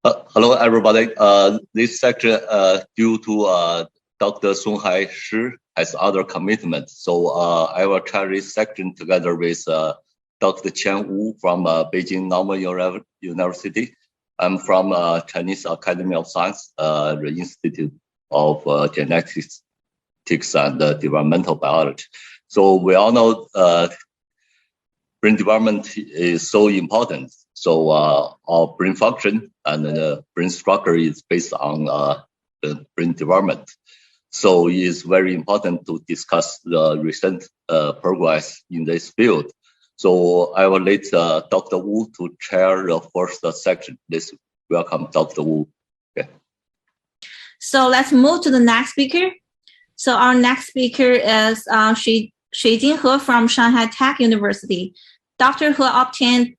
Hello, everybody. This section, due to Dr. Songhai Shi has other commitments, so I will carry this section together with Dr. Qian Wu from Beijing Normal University. I'm from Chinese Academy of Science, the Institute of Genetics and Developmental Biology. So we all know brain development is so important. So our brain function and the brain structure is based on the brain development. So it is very important to discuss the recent progress in this field. So I will let Dr. Wu to chair the first section. Please welcome Dr. Wu. Okay. So let's move to the next speaker. So our next speaker is Shijing He from Shanghai Tech University. Dr. He obtained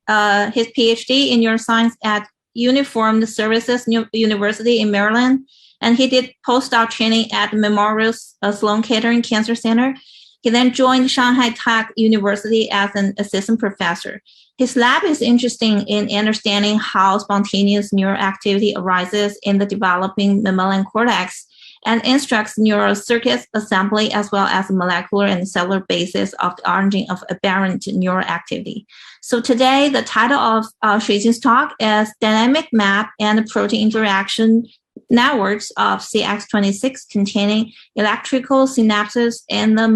his PhD in neuroscience at Uniformed Services University in Maryland, and he did postdoc training at Memorial Sloan Kettering Cancer Center. He then joined Shanghai Tech University as an assistant professor. His lab is interesting in understanding how spontaneous neural activity arises in the developing mammalian cortex and instructs neural circuits assembly as well as molecular and cellular basis of the origin of aberrant neural activity. So today, the title of Shijing's talk is Dynamic Map and Protein Interaction Networks of CX26 containing electrical synapses in the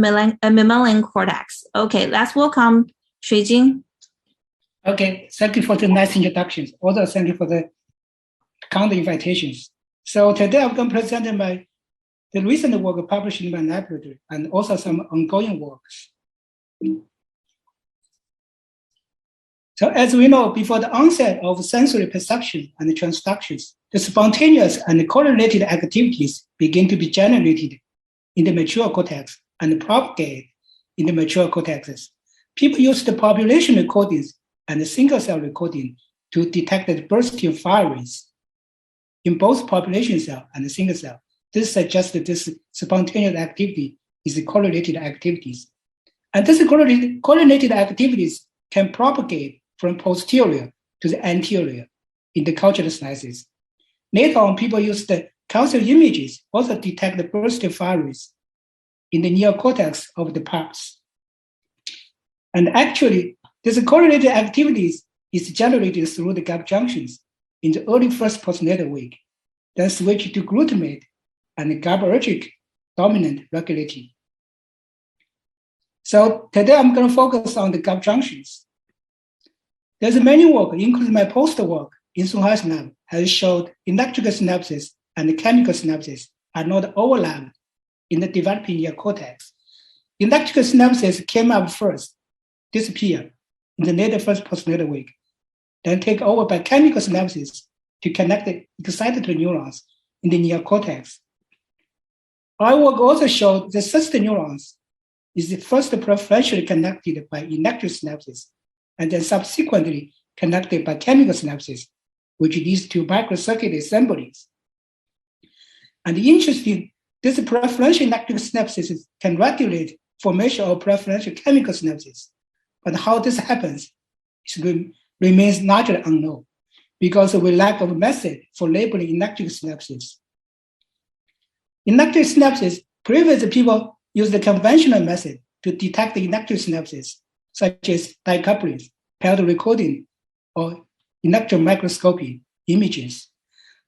mammalian cortex. Okay, let's welcome Shijing. Okay, thank you for the nice introductions. Also, thank you for the kind invitations. So today I'm going to present the recent work published in my laboratory and also some ongoing works. So as we know, before the onset of sensory perception and transductions, the spontaneous and correlated activities begin to be generated in the mature cortex and propagate in the mature cortexes. People use the population recordings and the single cell recording to detect the bursting firings in both population cell and the single cell. This suggests that this spontaneous activity is the correlated activities. And this correlated activities can propagate from posterior to the anterior in the cultural slices. Later on, people use the calcium images also detect the bursting firings in the neocortex of the parts. And actually, this correlated activities is generated through the gap junctions in the early first postnatal week, then switch to glutamate and GABAergic dominant regulating. So today I'm going to focus on the gap junctions. There's many work, including my poster work in Songhai's lab, has showed electrical synapses and chemical synapses are not overlapped in the developing neocortex. Electrical synapses came up first, disappear in the later first postnatal week, then take over by chemical synapses to connect the excitatory neurons in the neocortex. Our work also showed the sister neurons is the first preferentially connected by electric synapses and then subsequently connected by chemical synapses, which leads to microcircuit assemblies. And interesting, this preferential electric synapses can regulate formation of preferential chemical synapses. But how this happens remains largely unknown because we lack of a method for labeling electric synapses. Electric synapses, previously people used the conventional method to detect the electric synapses, such as decouplings, paired recording, or electron microscopy images.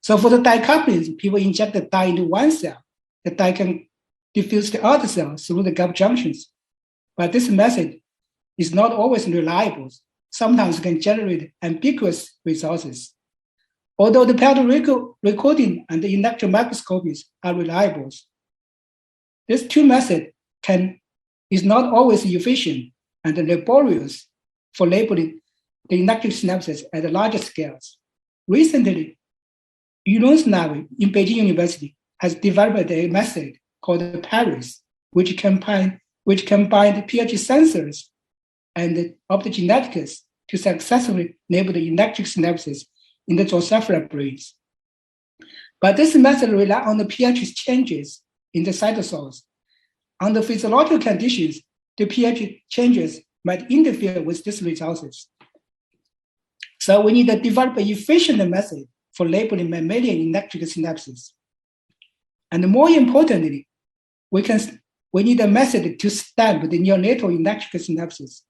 So for the decouplings, people inject the dye into one cell. The dye can diffuse the other cell through the gap junctions. But this method is not always reliable. Sometimes can generate ambiguous results. Although the paired recording and the electron microscopies are reliable, these two methods is not always efficient and laborious for labeling the electric synapses at larger scales. Recently, Yulong's lab in Beijing University has developed a method called PARIS, which combined pH sensors and optogenetics to successfully label the electric synapses in the Drosophila brains. But this method relies on the pH changes in the cytosols. Under physiological conditions, the pH changes might interfere with these results. So we need to develop an efficient method for labeling mammalian electrical synapses. And more importantly, we need a method to stamp the neonatal electrical synapses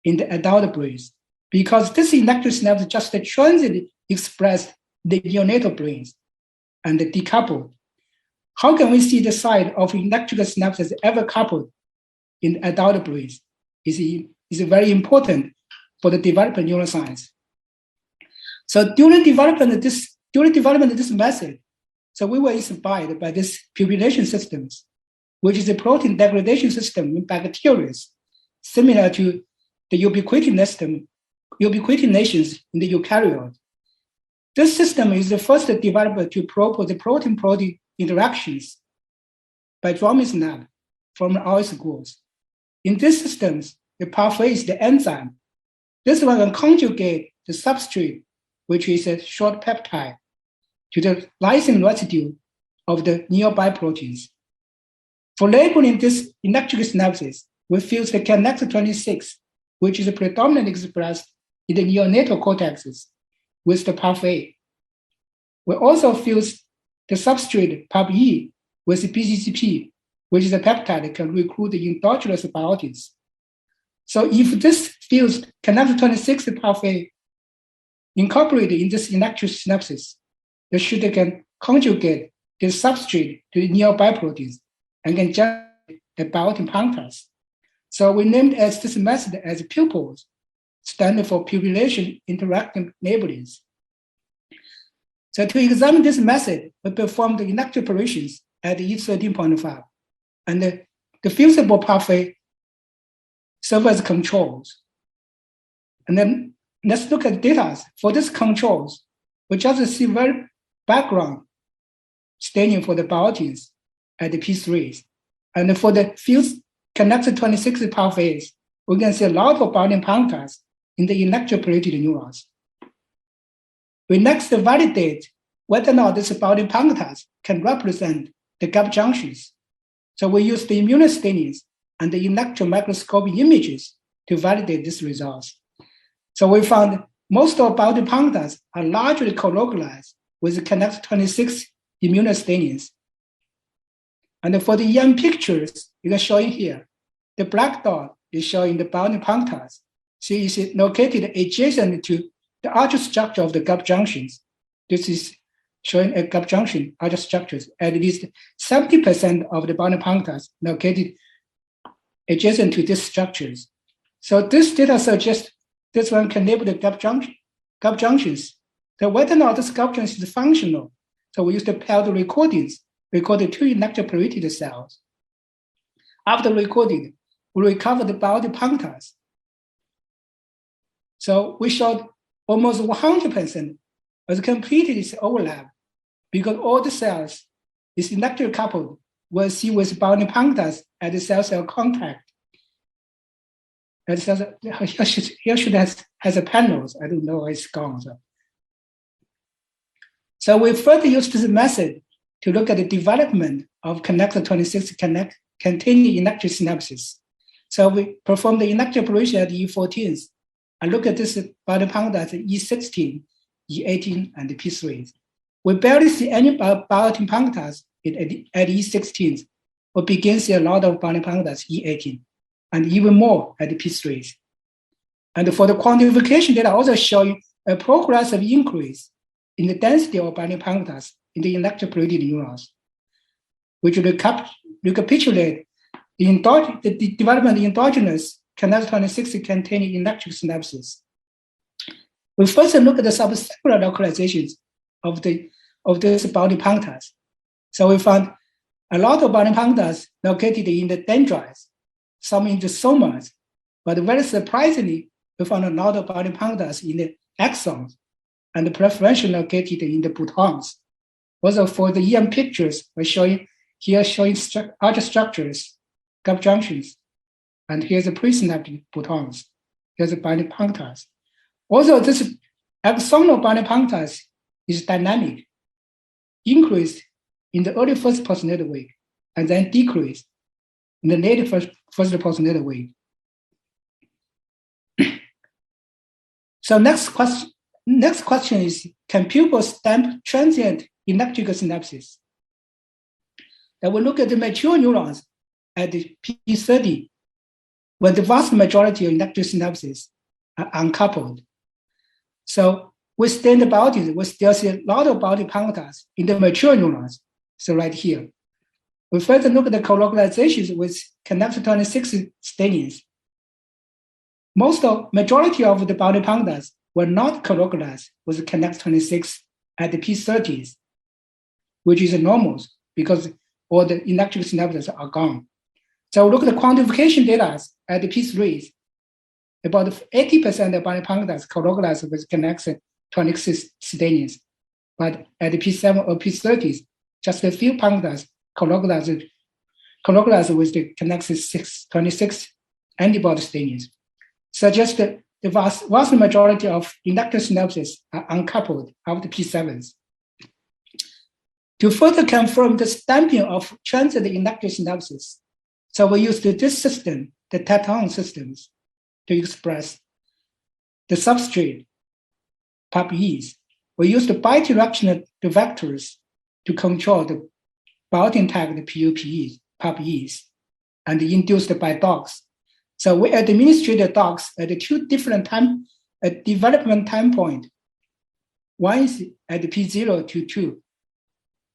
in the adult brains, because this electrical synapse just transiently express the neonatal brains and decoupled. How can we see the site of electrical synapses ever coupled in adult brains is very important for the development of neuroscience. So during development of this method, so we were inspired by this pupillation systems, which is a protein degradation system in bacteria, similar to the ubiquitinations in the eukaryote. This system is the first developed to probe the protein-protein interactions by Dromis lab from our schools. In these systems, the pathway is the enzyme. This one can conjugate the substrate, which is a short peptide, to the lysine residue of the nearby proteins. For labeling this electrical synapses, we fuse the connector-26, which is predominantly expressed in the neonatal cortexes, with the pathway. We also fuse the substrate PAP-E with the BCCP, which is a peptide that can recruit the endogenous biotics. So if this fused connector-26 pathway incorporated in this electrical synapses, the shooter can conjugate the substrate to the nearby proteins and can generate the biotin punctures. So we named this method as pupils, standing for pupillation interacting neighborings. So to examine this method, we performed the electrophorations at E13.5, and the fusible pathway serve as controls. And then let's look at data. For these controls, we just see very background staining for the biotins at the P3s. And for the fused connector-26 pathways, we can see a lot of binding punctures in the electroporated neurons. We next validate whether or not these binding punctures can represent the gap junctions. So we use the immunostains and the electron microscopic images to validate these results. So we found most of binding punctures are largely colocalized with the connector-26 immunostains. And for the EM pictures, you can show in here, the black dot is showing the binding punctures. So it's located adjacent to the ultrastructure of the gap junctions. This is showing a gap junction ultrastructures. At least 70% of the binding punctures located adjacent to these structures. So this data suggests this one can label the gap junctions. So whether or not this gap junction is functional, so we use the paired recordings, recorded 2 electroporated cells. After recording, we recover the binding punctures. So we showed almost 100% was completed its overlap, because all the cells is electrically coupled will see with binding punctures at the cell-cell contact. And here should has a panels. I don't know, it's gone. So we further used this method to look at the development of connector-26 containing electric synapses. So we performed the electroporation at E14 and look at this binding punctures at E16, E18, and the P3. We barely see any biotin punctures at E16. We begin to see a lot of binding punctures E18, and even more at the P3. And for the quantification data, also showing a progressive increase in the density of binding punctures in the electroporated neurons, which recapitulate the development of endogenous connector-26 containing electric synapses. We first look at the subcellular localizations of these binding punctures. So we found a lot of binding punctures located in the dendrites, some in the somas, but very surprisingly, we found a lot of binding punctures in the axons and preferentially located in the boutons. Also for the EM pictures, we're showing other structures, gap junctions, and here's the presynaptic boutons. Here's the binding punctures. Also, this axonal binding punctures is dynamic, increased in the early first postnatal week, and then decreased in the late first postnatal week. So next question, next question is, can pupils stamp transient electrical synapses? Then we look at the mature neurons at the P30, where the vast majority of electrical synapses are uncoupled. So we stand about it, we still see a lot of body punctures in the mature neurons. So right here. We further look at the colocalizations with connector 26 stadiums. Majority of the body punctures were not colocalized with connector 26 at the P30s, which is normal because all the electrical synapses are gone. So we look at the quantification data at the P3s. About 80% of body punctures colocalized with connector 26 stadiums, but at the P7 or P30s, just a few punctures colocalized with the connector 26 antibody stadiums. Suggest that the vast majority of electrical synapses are uncoupled after P7s. To further confirm the stamping of transient electrical synapses, so we used this system, the Taton systems, to express the substrate PAP-Es. We used the bidirectional vectors to control the biotin-tagged PUPEs, PAP-Es, and induced by dogs. So we administrated dogs at the two different development time point. One is at the P0 to 2,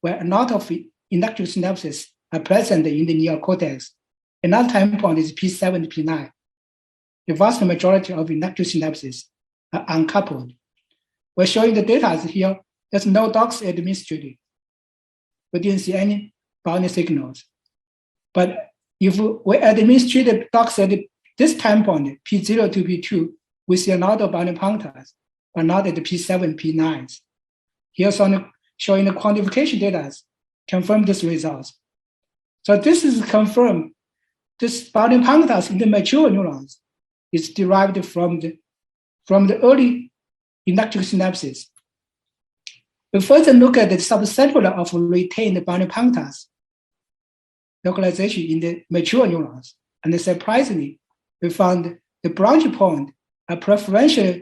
where a lot of electrical synapses are present in the neocortex. Another time point is P7 to P9. The vast majority of electrical synapses are uncoupled. We're showing the data here. There's no dogs administrated. We didn't see any bounding signals. But if we administrated dogs at this time point, P0 to P2, we see a lot of bounding punctures, but not at the P7, P9s. Here's showing the quantification data, confirm this results. So this is confirmed. This bounding punctures in the mature neurons is derived from the early electrical synapses. We further look at the subcellular of retained bounding punctures localization in the mature neurons. And surprisingly, we found the branch point are preferential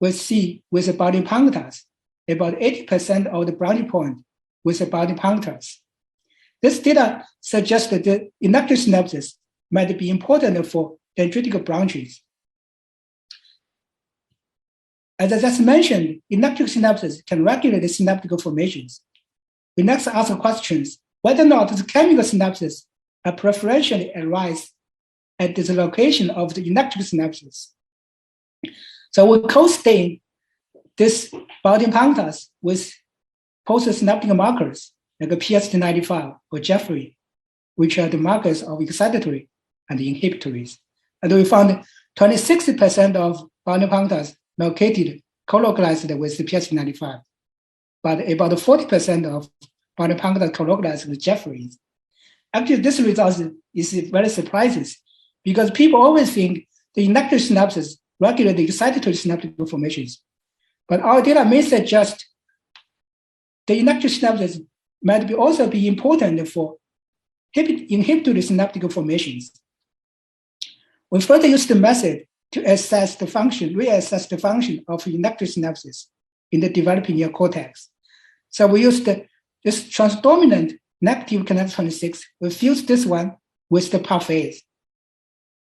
with C with the bounding punctures. About 80% of the branch point with the bounding punctures. This data suggests that the electrical synapses might be important for dendritic branches. As I just mentioned, electrical synapses can regulate the synaptic formations. We next ask questions whether or not the chemical synapses are preferentially arise at the location of the electrical synapses. So we co-stain this bounding punctures with postsynaptic markers like a PST95 or Jeffrey, which are the markers of excitatory and inhibitories. And we found 26% of bounding punctures located colocalized with the PST95, but about 40% of bounding punctures colocalized with Jeffreys. Actually, this result is very surprising because people always think the electrical synapses regulate the excitatory synaptic formations. But our data may suggest the electrical synapses might also be important for inhibitory synaptic formations. We further use the method to assess the function, reassess the function of electrical synapses in the developing neocortex. So we used this transdominant negative connector 26. We fuse this one with the PAF-As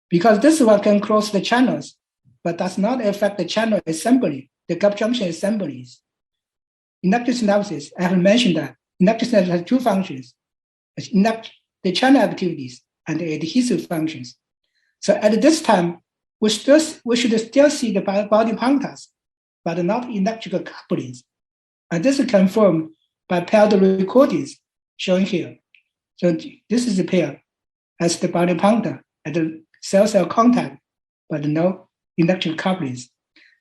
because this one can cross the channels, but does not affect the channel assembly, the gap junction assemblies. Electrical synapses, I have mentioned that electrical synapses have two functions, the channel activities and the adhesive functions. So at this time, we should still see the bounding punctures, but not electrical couplings. And this is confirmed by paired recordings shown here. So this is a pair as the bounding puncture at the cell-cell contact, but no electrical couplings.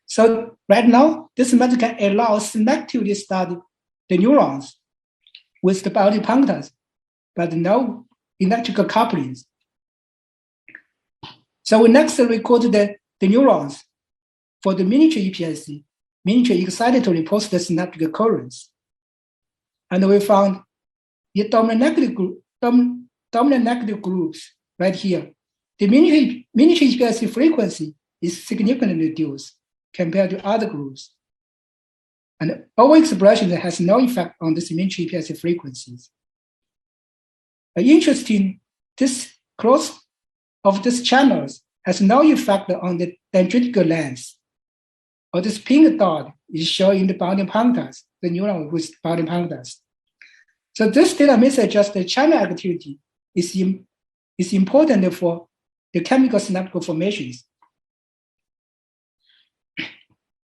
So right now, this method can allow selectively study the neurons with the bounding punctures, but no electrical couplings. So we next recorded the neurons for the miniature EPSC, miniature excitatory postsynaptic currents. And we found the dominant negative groups right here. The miniature EPSC frequency is significantly reduced. compared to other groups. And overexpression has no effect on the symmetry PSA frequencies. Interesting, this cross of these channels has no effect on the dendritic length. Or this pink dot is showing the bounding punctures, the neuron with bounding punctures. So this data may suggest the channel activity is important for the chemical synaptic formations.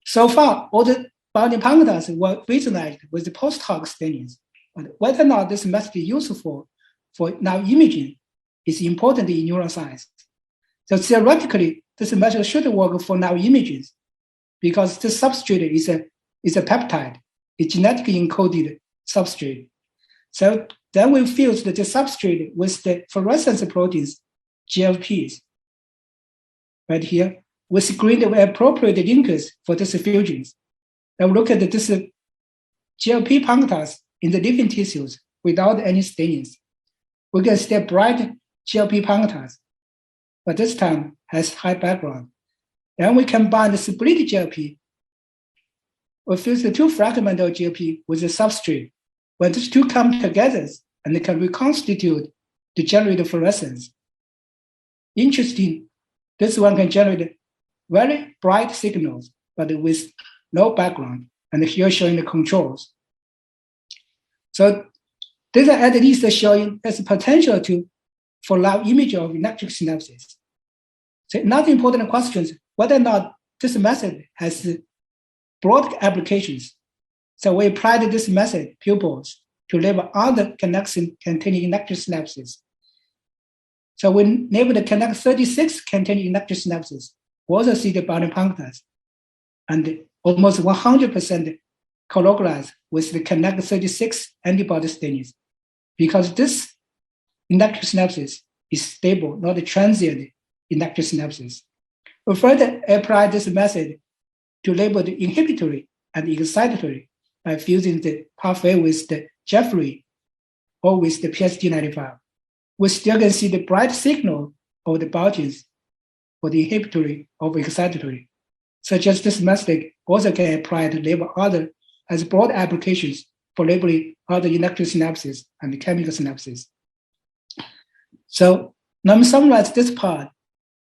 So far, all the bounding punctures were visualized with the post-hoc staining, but whether or not this method is useful for now imaging is important in neuroscience. So theoretically, this method should work for now images because the substrate is a peptide, a genetically encoded substrate. So then we fused the substrate with the fluorescence proteins, GFPs. Right here, we screened the appropriate linkers for these fusions. Now look at this GLP punctures in the living tissues without any stains. We can see bright GLP punctures, but this time has high background. Then we combine the split GLP. We fuse the two fragments of GLP with the substrate. When these two come together and they can reconstitute to generate fluorescence. Interesting, this one can generate very bright signals, but with no background. And here showing the controls. So these are at least showing there's potential for live image of electric synapses. So another important question is whether or not this method has broad applications. So we applied this method pupils to label other connections containing electric synapses. So we labeled the connect 36 containing electric synapses. We also see the bounding punctures and almost 100% colocalized with the connect 36 antibody stains because this electric synapses is stable, not a transient electric synapses. We further applied this method to label the inhibitory and excitatory by fusing the pathway with the Jeffrey or with the PSD95. We still can see the bright signal of the bulges for the inhibitory or excitatory. Such as this method also can apply to label other as broad applications for labeling other electric synapses and chemical synapses. So let me summarize this part.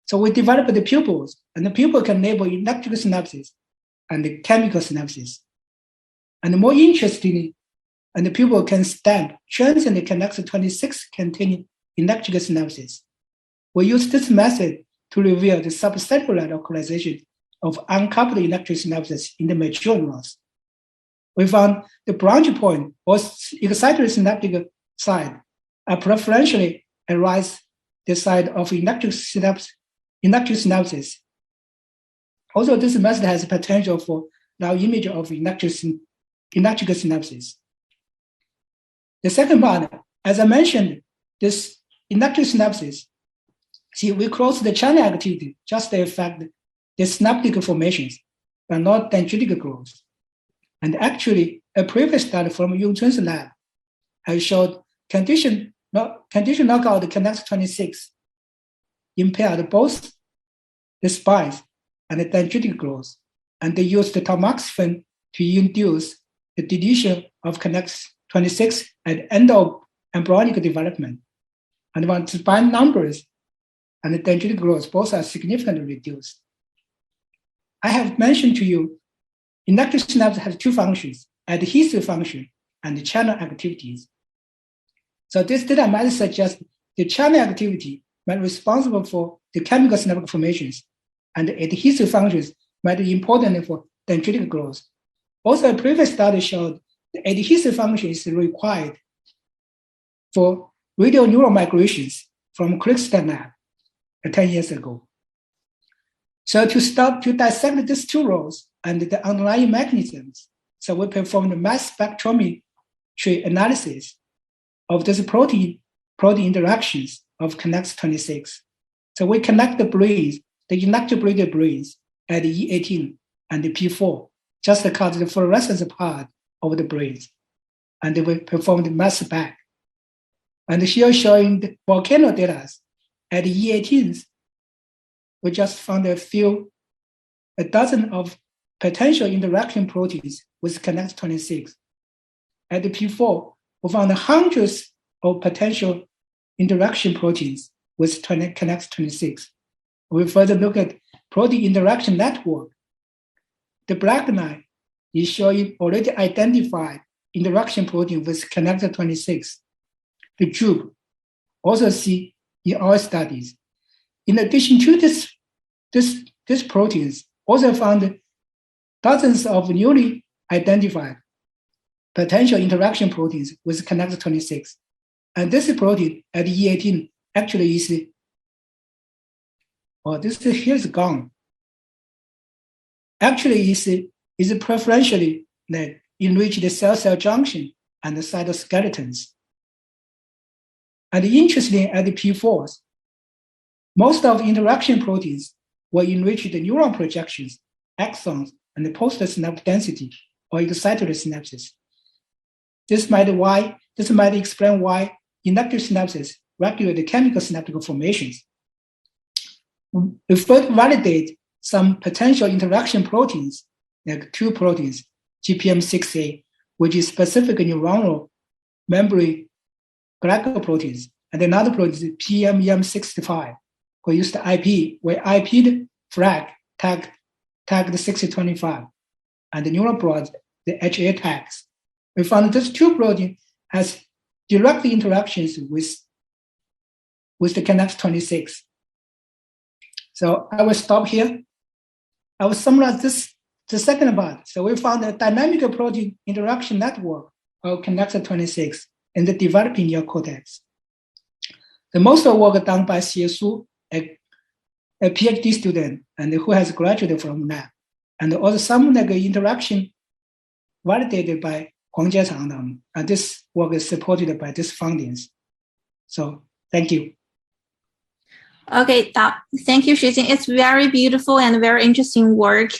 So we developed the pupils, and the pupil can label electrical synapses and the chemical synapses. And more interestingly, and the pupil can stamp transient connector 26 containing electrical synapses. We use this method to reveal the subcellular localization of uncoupled electric synapses in the mature neurons. We found the branch point or excitatory synaptic side are preferentially arise the side of electric synapses. Also, this method has potential for now image of electrical synapses. The second part, as I mentioned, this electric synapses, see, we cross the channel activity just to affect the synaptic formations, but not dendritic growth. And actually, a previous study from Yung Chun's lab has showed condition knockout connects 26 impaired both the spines and the dendritic growth, and they used the tamoxifen to induce the deletion of connects 26 at end of embryonic development. And when the spine numbers and the dendritic growth both are significantly reduced. I have mentioned to you, electric synapse has two functions, adhesive function and the channel activities. So this data might suggest the channel activity might be responsible for the chemical synaptic formations, and the adhesive functions might be important for dendritic growth. Also, a previous study showed the adhesive function is required for radial neural migrations from Crickstead lab 10 years ago. So to dissect these two roles and the underlying mechanisms, so we performed mass spectrometry analysis of this protein interactions of connects 26. So we connect the brains, the electroplated brains at E18 and the P4, just to cut the fluorescence part of the brains. And we performed mass spec. And here showing the volcano data at E18s, we just found a dozen of potential interaction proteins with connect 26. At the P4, we found hundreds of potential interaction proteins with connect 26. We further look at protein interaction network. The black line is showing already identified interaction protein with connect 26. The tube also see in our studies. In addition to these proteins, also found dozens of newly identified potential interaction proteins with connect 26. And this protein at E18 actually is, here's gone. Actually is preferentially enrich the cell-cell junction and the cytoskeletons. And interestingly, at the P4s, most of interaction proteins will enrich the neuron projections, axons, and the post-synaptic density or excitatory synapses. This might explain why inductive synapses regulate the chemical synaptic formations. We further validate some potential interaction proteins, like two proteins, GPM6A, which is specific neuronal membrane glycoproteins, and another protein is PMEM65, who used the IP, where IP flag tagged 6025, and the neural broad, the HA tags. We found this two protein has direct interactions with the connect 26. So I will stop here. I will summarize the second part. So we found a dynamic protein interaction network of connect 26 in the developing neocortex. The most of work done by Xie Su, a PhD student, and who has graduated from lab, and also some interaction validated by Huang Jiechang, and this work is supported by these findings. So thank you. Okay, thank you, Xuejing. It's very beautiful and very interesting work.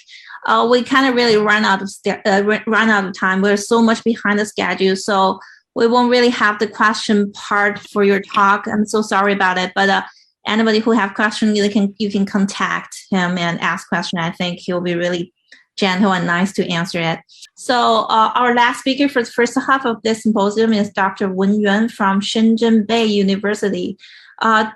We kind of really run out of time. We're so much behind the schedule, so we won't really have the question part for your talk. I'm so sorry about it, but anybody who have questions, you can contact him and ask question. I think he'll be really gentle and nice to answer it. So our last speaker for the first half of this symposium is Dr. Wen Yuan from Shenzhen Bay University.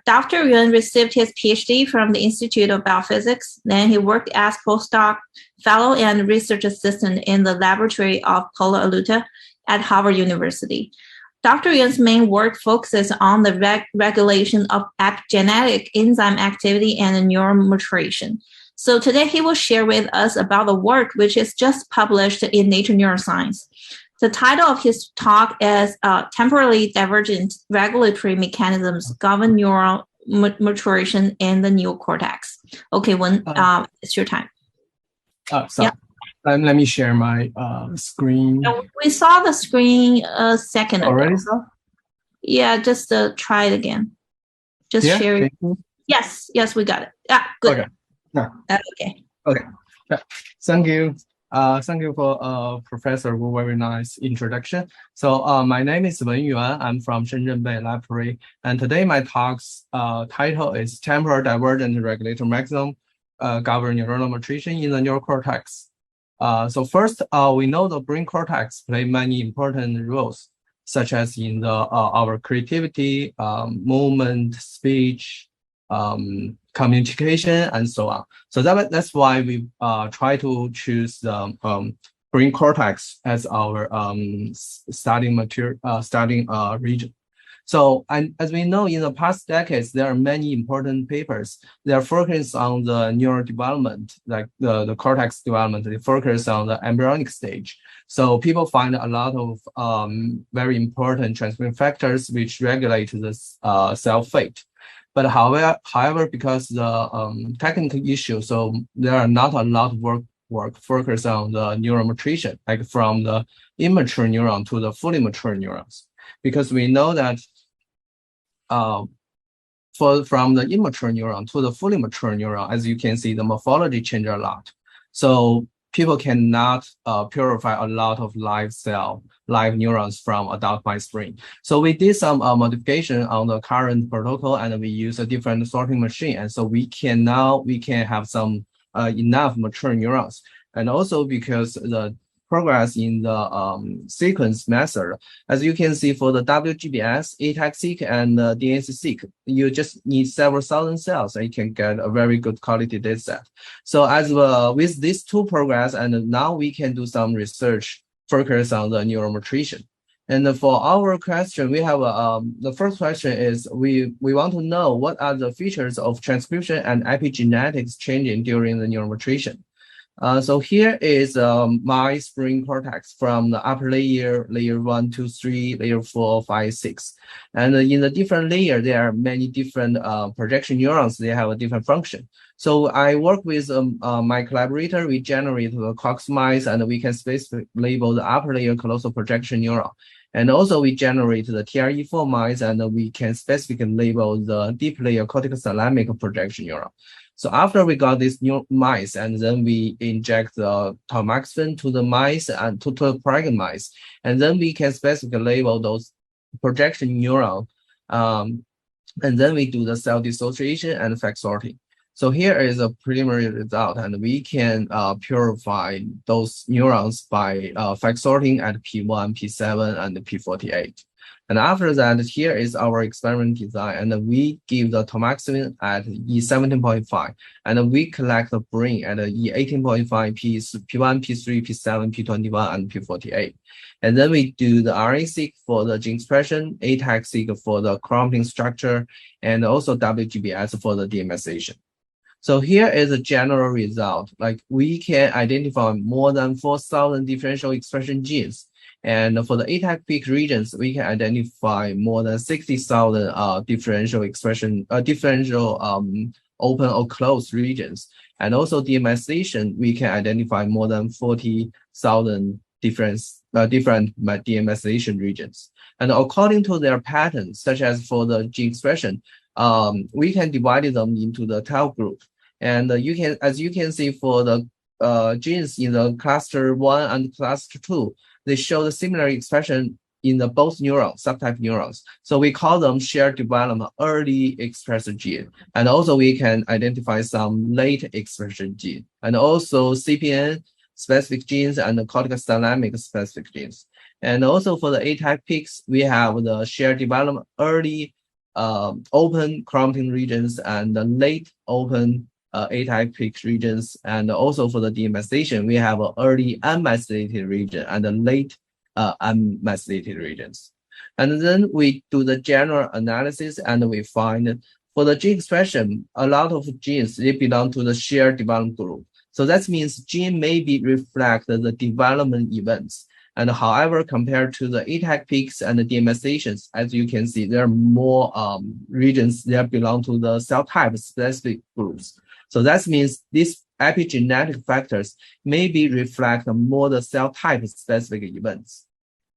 Dr. Yuan received his PhD from the Institute of Biophysics. Then he worked as postdoc fellow and research assistant in the laboratory of Paulo Aluta at Harvard University. Dr. Yuan's main work focuses on the regulation of epigenetic enzyme activity and neural maturation. So today he will share with us about the work which is just published in Nature Neuroscience. The title of his talk is Temporally Divergent Regulatory Mechanisms Govern Neural Maturation in the Neocortex. Okay, Wen, it's your time. Yeah. Let me share my screen. We saw the screen a second ago. Already saw? Yeah, just try it again. Just share it. Yes, we got it. Yeah, good. Okay. No. Okay. Yeah. Thank you. Thank you for Professor Wu, very nice introduction. So my name is Wen Yuan. I'm from Shenzhen Bay Library. And today my talk's title is Temporal Divergent Regulatory Mechanism Govern Neuronal Maturation in the Neocortex. So first, we know the brain cortex play many important roles, such as in the our creativity, movement, speech, communication, and so on. So that's why we try to choose the brain cortex as our studying region. So, and as we know, in the past decades, there are many important papers. They are focused on the neurodevelopment, like the cortex development. They focus on the embryonic stage. So people find a lot of very important transcription factors which regulate the cell fate. But however, because the technical issue, so there are not a lot of work focused on the neural maturation, like from the immature neuron to the fully mature neurons, because we know that from the immature neuron to the fully mature neuron, as you can see, the morphology changes a lot. So people cannot purify a lot of live neurons from adult mice brain. So we did some modification on the current protocol, and we use a different sorting machine. And so we can have some enough mature neurons. And also because the progress in the sequence method, as you can see for the WGBS, ATAC-seq, and DNC-seq, you just need several thousand cells and you can get a very good quality data set. So as with these two programs, and now we can do some research focus on the neuronutrition. And for our question, we have the first question is we want to know what are the features of transcription and epigenetics changing during the neuronutrition. So here is mice brain cortex from the upper layer 1, 2, 3, layer 4, 5, 6. And in the different layer, there are many different projection neurons. They have a different function. So I work with my collaborator. We generate the Cox mice, and we can specifically label the upper layer callosal projection neuron. And also we generate the TRE4 mice, and we can specifically label the deep layer cortical thalamic projection neuron. So after we got these new mice, and then we inject the tamoxifen to the mice and to the pregnant mice, and then we can specifically label those projection neuron, and then we do the cell dissociation and fact sorting. So here is a preliminary result, and we can purify those neurons by fact sorting at P1, P7, and P48. And after that, here is our experiment design, and we give the tamoxifen at E17.5, and we collect the brain at E18.5, P1, P3, P7, P21, and P48. And then we do the RNA-seq for the gene expression, ATAC-seq for the chromatin structure, and also WGBS for the demyelination. So here is a general result. Like we can identify more than 4,000 differential expression genes. And for the ATAC-peak regions, we can identify more than 60,000 differential expression, open or closed regions. And also demyelination, we can identify more than 40,000 different demyelination regions. And according to their patterns, such as for the gene expression, we can divide them into the 12 group. And as you can see for the genes in the cluster 1 and cluster 2, they show the similar expression in the both neurons, subtype neurons. So we call them shared development early expression gene. And also we can identify some late expression gene, and also CPN specific genes and the cortical thalamic specific genes. And also for the ATAC peaks, we have the shared development early open chromatin regions and the late open ATAC peak regions. And also for the demyelination, we have an early unmethylated region and the late unmethylated regions. And then we do the general analysis, and we find for the gene expression, a lot of genes, they belong to the shared development group. So that means gene maybe reflect the development events. And however, compared to the ATAC peaks and the demyelinations, as you can see, there are more regions that belong to the cell type specific groups. So that means these epigenetic factors maybe reflect more the cell type specific events.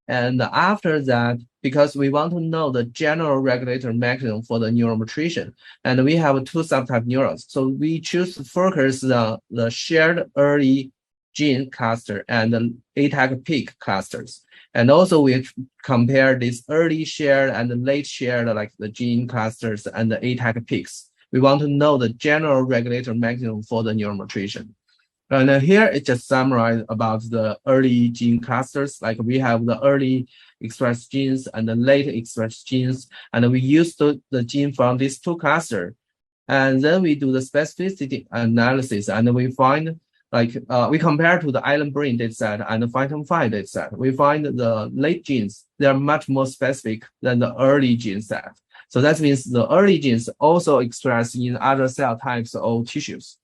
And after that, because we want to know the general regulator mechanism for the neuronutrition, and we have two subtype neurons. So we choose to focus the shared early gene cluster and the ATAC peak clusters. And also we compare this early shared and the late shared, like the gene clusters and the ATAC peaks. We want to know the general regulator mechanism for the neuronutrition. And here it just summarized about the early gene clusters. Like we have the early expressed genes and the late expressed genes, and we use the gene from these two clusters. And then we do the specificity analysis, and we find, like, we compare to the island brain dataset and the phantom 5 dataset. We find the late genes, they are much more specific than the early gene set. So that means the early genes also express in other cell types or tissues.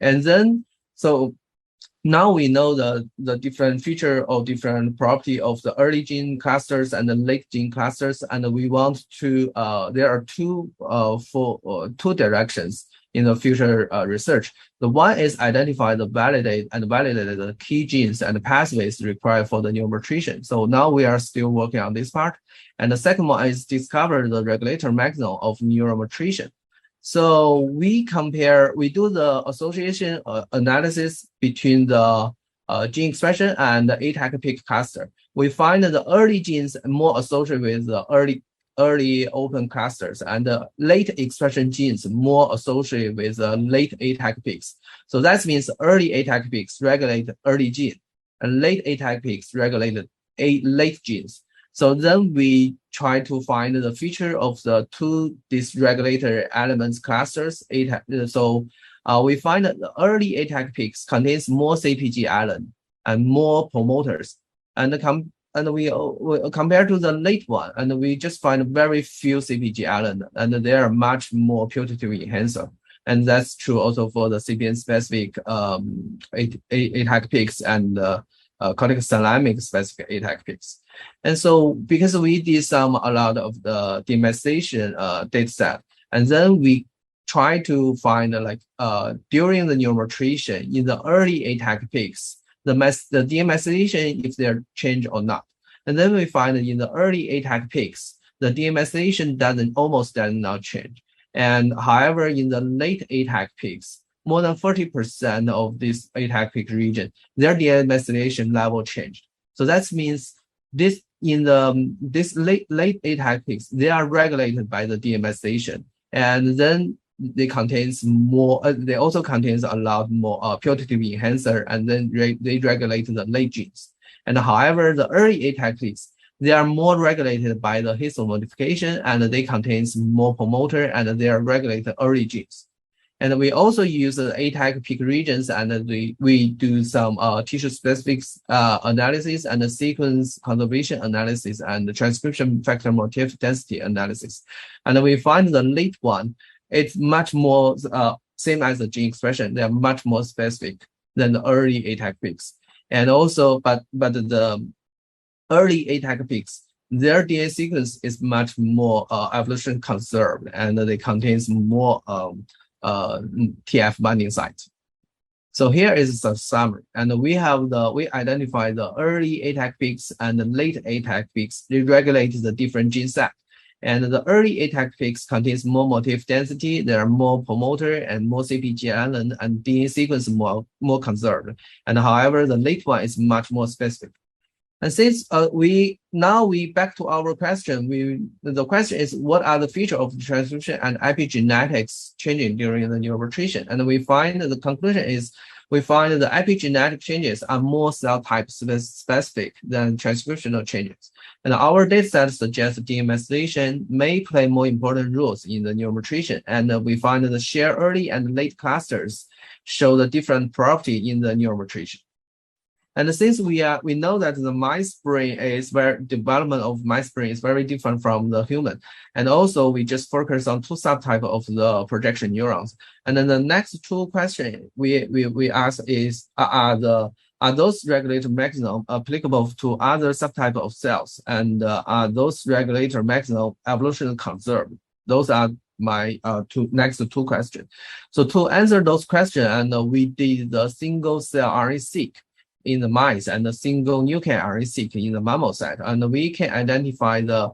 And then, so now we know the different feature or different property of the early gene clusters and the late gene clusters. And we want to, there are two directions in the future research. The one is identify the validate the key genes and the pathways required for the neuronutrition. So now we are still working on this part. And the second one is discover the regulator mechanism of neuronutrition. So we do the association analysis between the gene expression and the ATAC peak cluster. We find that the early genes more associated with the early early open clusters, and the late expression genes more associated with late ATAC peaks. So that means early ATAC peaks regulate early gene, and late ATAC peaks regulate late genes. So then we try to find the feature of the two dysregulator elements clusters. So we find that the early ATAC peaks contains more CPG island and more promoters, and we compare to the late one, and we just find very few CPG island, and they are much more putative enhancer. And that's true also for the CPN specific ATAC peaks and corticothalamic specific ATAC peaks. And so because we did a lot of the demyelination data set, and then we try to find during the neuromaturation in the early ATAC peaks, the demyelination if they're changed or not. And then we find that in the early ATAC peaks, the demyelination almost does not change. And however, in the late ATAC peaks, more than 40% of this ATAC peak region, their demyelination level changed. So that means this late ATAC peaks, they are regulated by the demyelination, and then they contains more. They also contains a lot more putative enhancer, and then they regulate the late genes. And however, the early ATAC peaks, they are more regulated by the histone modification, and they contains more promoter, and they are regulated early genes. And we also use the ATAC peak regions, and we do some tissue-specific analysis and the sequence conservation analysis and the transcription factor motif density analysis. And we find the late one, it's much more same as the gene expression. They are much more specific than the early ATAC peaks. And also, but the early ATAC peaks, their DNA sequence is much more evolution conserved, and they contains more TF binding sites. So here is the summary, and we identify the early ATAC peaks and the late ATAC peaks. They regulate the different gene set, and the early ATAC peaks contains more motif density. There are more promoter and more CPG island, and DNA sequence more conserved. And however, the late one is much more specific. And since we back to our question, the question is, what are the features of the transcription and epigenetics changing during the neuromaturation? And we find the conclusion is, we find the epigenetic changes are more cell type specific than transcriptional changes. And our data set suggests demyelination may play more important roles in the neuromaturation. And we find that the shared early and late clusters show the different property in the neuromaturation. And since we know that the mice brain development of mice brain is very different from the human, and also we just focus on two subtypes of the projection neurons. And then the next two questions we ask is, are those regulator mechanisms applicable to other subtypes of cells, and are those regulator mechanisms evolutionarily conserved? Those are my next two questions. So to answer those questions, and we did the single cell RNA-seq in the mice and the single nuclear RNA-seq in the mammal set, and we can identify the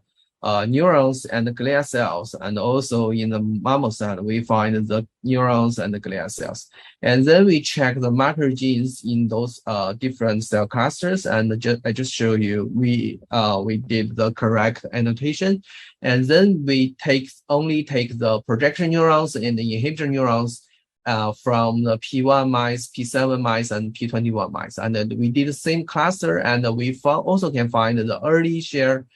neurons and the glial cells, and also in the mammal set we find the neurons and the glial cells. And then we check the marker genes in those different cell clusters, and I just show you we did the correct annotation, and then we only take the projection neurons and the inhibitor neurons from the P1 mice, P7 mice, and P21 mice. And then we did the same cluster, and we also can find the early shared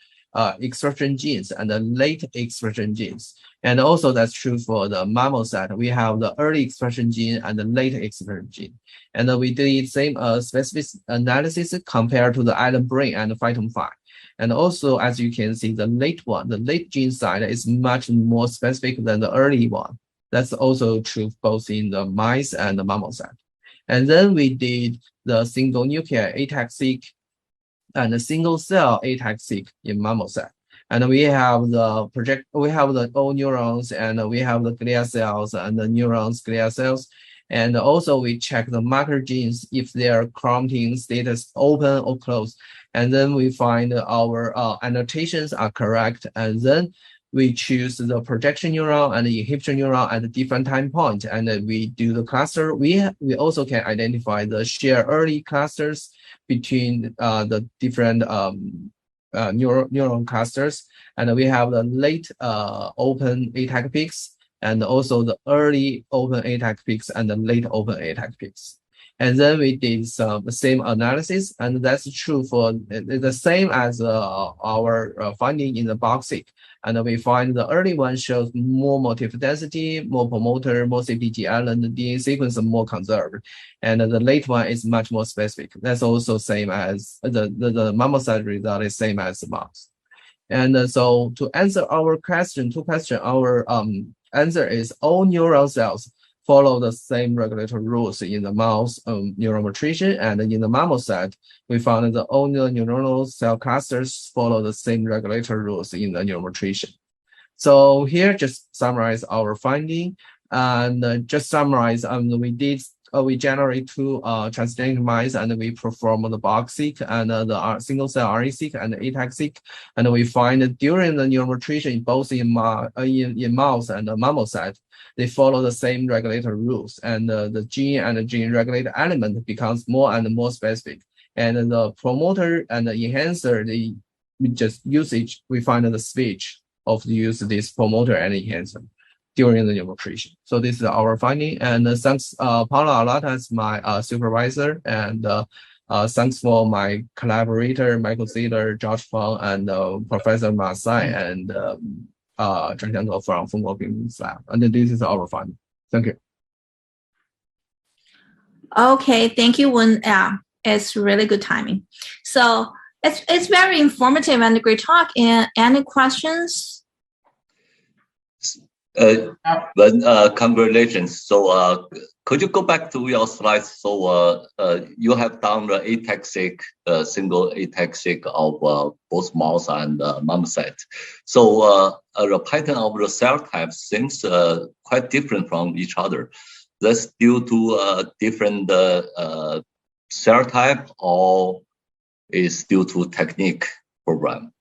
expression genes and the late expression genes. And also that's true for the mammal set. We have the early expression gene and the late expression gene. And we did same specific analysis compared to the island brain and the phyton 5. And also, as you can see, the late gene side is much more specific than the early one. That's also true both in the mice and the mammal set. And then we did the single nuclear ATAC-seq and the single cell ATAC-seq in mammal set. And we have the old neurons, and we have the glial cells and the neurons, glial cells. And also we check the marker genes if their chromatin status open or closed. And then we find our annotations are correct. And then we choose the projection neuron and the inhibitor neuron at a different time point, and we do the cluster. We also can identify the shared early clusters between the different neuron clusters, and we have the late open ATAC peaks, and also the early open ATAC peaks and the late open ATAC peaks. And then we did the same analysis, and that's true for the same as our finding in the box-seq. And we find the early one shows more motif density, more promoter, more CPG island, the DNA sequence more conserved. And the late one is much more specific. That's also same as the marmoset result is same as the mouse. And so to answer our question, our answer is all neural cells follow the same regulatory rules in the mouse neuronutrition, and in the marmoset, we found that all the neuronal cell clusters follow the same regulatory rules in the neuronutrition. So here, just summarize our finding, and just summarize. We generate two transgenic mice, and we perform the box-seq and the single cell RNA-seq and the ATAC-seq, and we find that during the neuronutrition, both in mouse and the marmoset, they follow the same regulatory rules, and the gene and the gene regulated element becomes more and more specific. And the promoter and the enhancer, we find the switch of the use of this promoter and enhancer during the neuronutrition. So this is our finding, and thanks Paula Alata as my supervisor, and thanks for my collaborator Michael Zeder, George Fang, and Professor Masai and Zhang Xianghe from Fengguobing's lab. And this is our finding. Thank you. Okay, thank you, Wen. Yeah, it's really good timing. So it's very informative and a great talk. And any questions? Congratulations. So could you go back to your slides? So you have done the ATAC-seq, single ATAC-seq of both mouse and marmoset. So the pattern of the cell types seems quite different from each other. That's due to different cell type, or is due to technique program?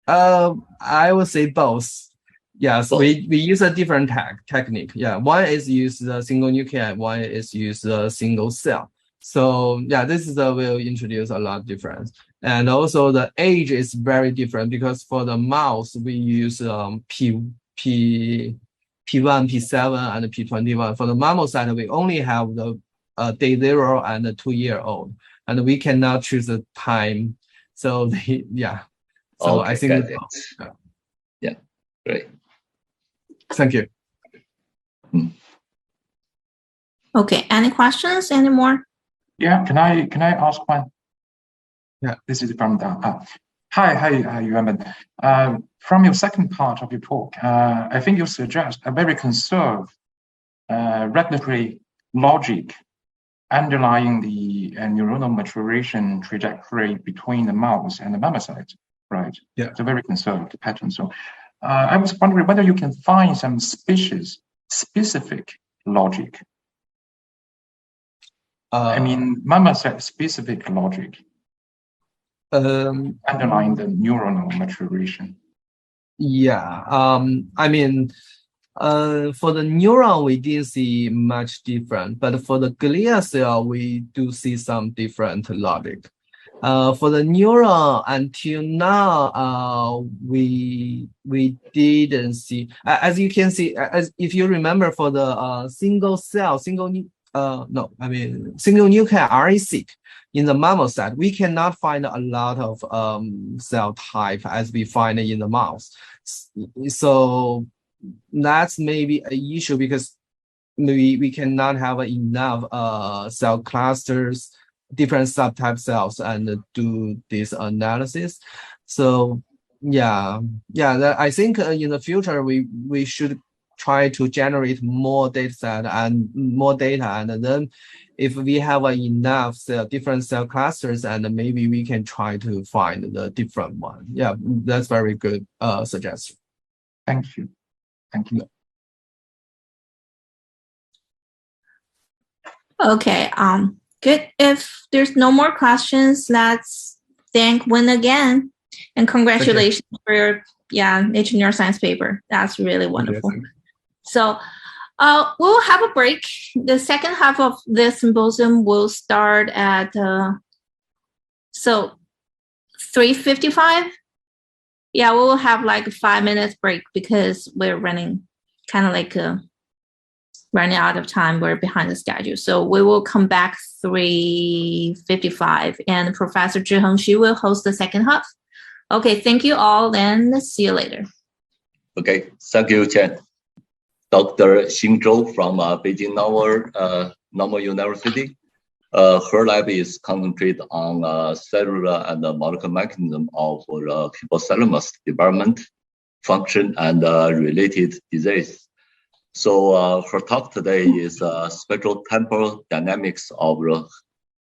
I would say both. Yes, we use a different technique. Yeah, one is use the single nuclei, one is use the single cell. So yeah, this is will introduce a lot of difference. And also the age is very different, because for the mouse we use P1, P7, and P21. For the marmoset, we only have the day 0 and the 2-year-old, and we cannot choose the time. So yeah. So okay, I think yeah, great. Thank you. Okay, any questions anymore? Yeah, can I ask one? Yeah, this is from the hi, Yuan. From your second part of your talk, I think you suggest a very conserved regulatory logic underlying the neuronal maturation trajectory between the mouse and the marmoset, right? Yeah, it's a very conserved pattern. So I was wondering whether you can find some species-specific logic. I mean, marmoset-specific logic underlying the neuronal maturation. Yeah, I mean, for the neuron, we didn't see much different, but for the glia cell, we do see some different logic. For the neuron, until now, we didn't see. As you can see, if you remember, for the single nuclear RNA-seq in the marmoset, we cannot find a lot of cell type as we find it in the mouse. So that's maybe an issue, because we cannot have enough cell clusters, different subtype cells, and do this analysis. So yeah, I think in the future we should try to generate more data set and more data, and then if we have enough different cell clusters, and maybe we can try to find the different one. Yeah, that's very good suggestion. Thank you. Okay, good. If there's no more questions, let's thank Wen again, and congratulations for your Nature Neuroscience paper. That's really wonderful. So we'll have a break. The second half of this symposium will start at 3:55. Yeah, we will have like a 5 minutes break because we're running kind of like running out of time. We're behind the schedule. So we will come back 3:55 and Professor Zhiheng, she will host the second half. Okay, thank you all and see you later. Okay, thank you, Chen. Dr. Xing Zhou from Beijing Normal University. Her lab is concentrated on cellular and molecular mechanism of hypothalamus development, function, and related disease. So her talk today is spatial temporal dynamics of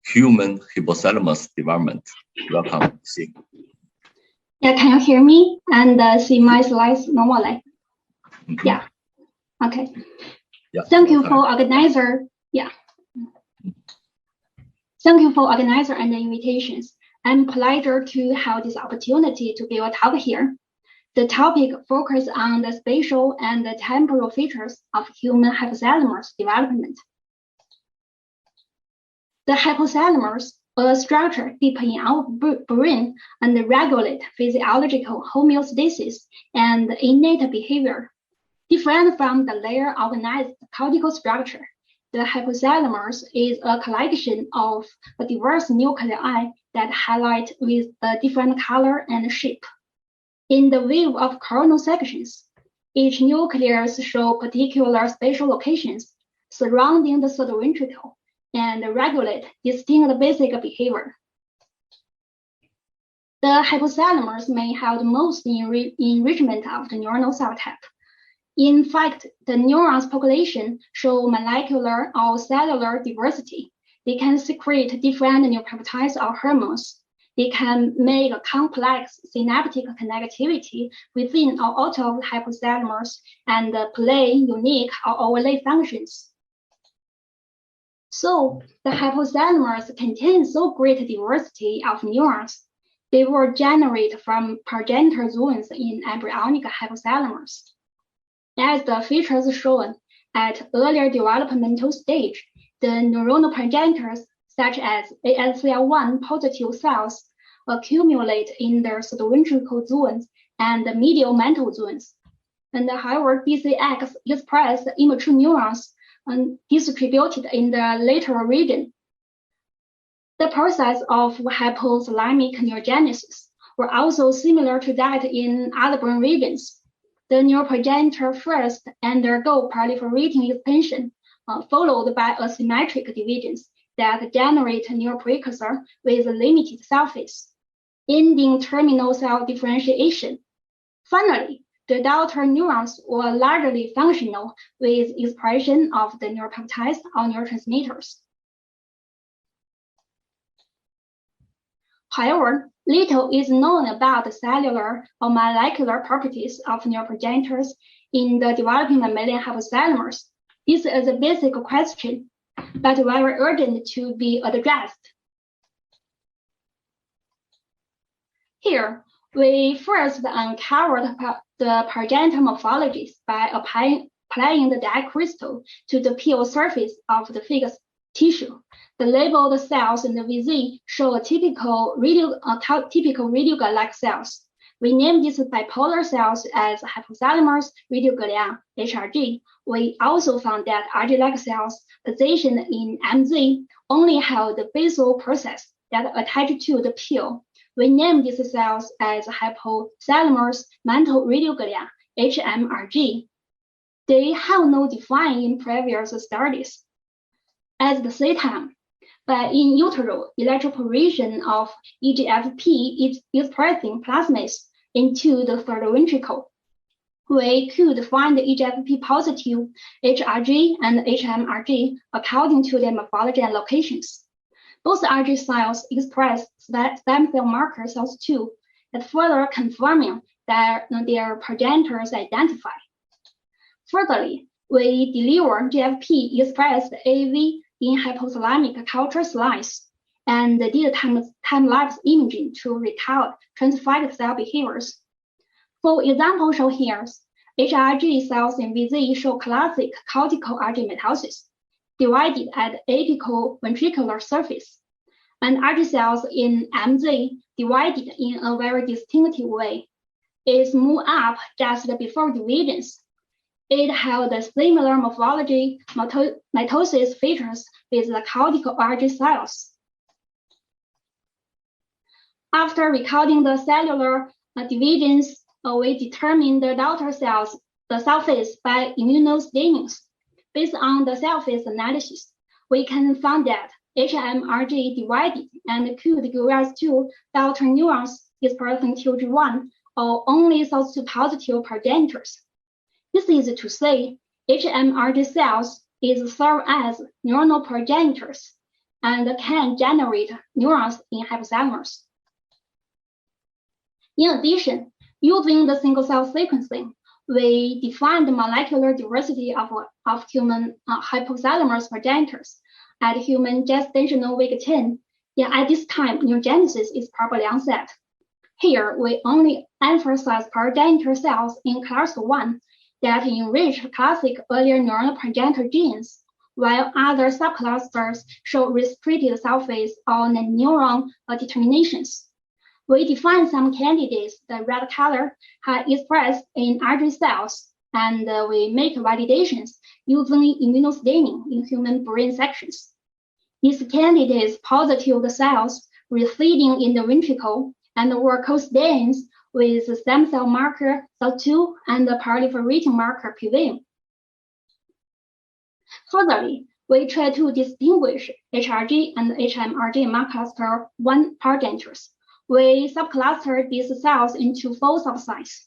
human hypothalamus development. Welcome, Xing. Yeah, can you hear me and see my slides normally? Mm-hmm. Yeah. Okay. Yeah. Thank you for organizer. Yeah. Thank you for organizer and the invitations. I'm pleasure to have this opportunity to give a talk here. The topic focuses on the spatial and the temporal features of human hypothalamus development. The hypothalamus, a structure deep in our brain, and regulate physiological homeostasis and innate behavior. Different from the layer organized cortical structure, the hypothalamus is a collection of diverse nuclei that highlight with a different color and shape. In the view of coronal sections, each nucleus shows particular spatial locations surrounding the third ventricle and regulate distinct basic behavior. The hypothalamus may have the most enrichment of the neuronal cell type. In fact, the neurons population show molecular or cellular diversity. They can secrete different neuropeptides or hormones. They can make a complex synaptic connectivity within or out of the hypothalamus and play unique or overlay functions. So the hypothalamus contains so great diversity of neurons. They were generated from progenitor zones in embryonic hypothalamus. As the features shown at earlier developmental stage, the neuronal progenitors, such as ASCL1 positive cells, accumulate in the subventricular zones and the medial mental zones. And however, BCX express immature neurons distributed in the lateral region. The process of hypothalamic neurogenesis were also similar to that in other brain regions. The neuroprogenitor first undergo proliferating expansion, followed by asymmetric divisions that generate neuroprecursor with a limited surface, ending terminal cell differentiation. Finally, the daughter neurons were largely functional with expression of the neuropeptides or neurotransmitters. However, little is known about the cellular or molecular properties of neuroprogenitors in the developing mammalian hypothalamus. This is a basic question, but very urgent to be addressed. Here, we first uncovered the progenitor morphologies by applying the dye crystal to the peel surface of the fixed tissue. The labeled cells in the VZ show a typical radiogut-like cells. We name these bipolar cells as hypothalamus radioglia, HRG. We also found that RG-like cells positioned in MZ only have the basal process that attach to the peel. We name these cells as hypothalamus mantle radioglia, HMRG. They have no defined in previous studies. At the same time, by in utero electroporation of EGFP is expressing plasmids into the third ventricle. We could find the EGFP positive HRG and HMRG according to their morphology and locations. Both RG cells express stem cell marker cells too, that further confirming that their progenitors identify. Furtherly, we deliver GFP expressed AV in hypothalamic culture slice and did time-lapse imaging to record transfected cell behaviors. For example, shown here, HRG cells in VZ show classic cortical RG mitosis, divided at apical ventricular surface. and RG cells in MZ divided in a very distinctive way. It moved up just before divisions. It held a similar morphology, mitosis features with the cortical RG cells. After recording the cellular divisions, we determined the daughter cells, the surface by immunostaining. Based on the surface analysis, we can find that HMRG divided and could give rise to daughter neurons expressing TOG1 or only SOS2 positive progenitors. This is to say, HMRG cells serve as neuronal progenitors and can generate neurons in hypothalamus. In addition, using the single-cell sequencing, we defined the molecular diversity of human hypothalamus progenitors at human gestational week 10. Yeah, at this time, neurogenesis is probably onset. Here, we only emphasize progenitor cells in cluster 1 that enrich classic earlier neuronal progenitor genes, while other subclusters show restricted surface or neuron determinations. We define some candidates, the red color, are expressed in RG cells, and we make validations using immunostaining in human brain sections. These candidates positive cells residing in the ventricle and were co-stains with the stem cell marker SOL2 and the proliferating marker PVM. Furtherly, we try to distinguish HRG and HMRG among cluster 1 progenitors. We subcluster these cells into 4 subsets,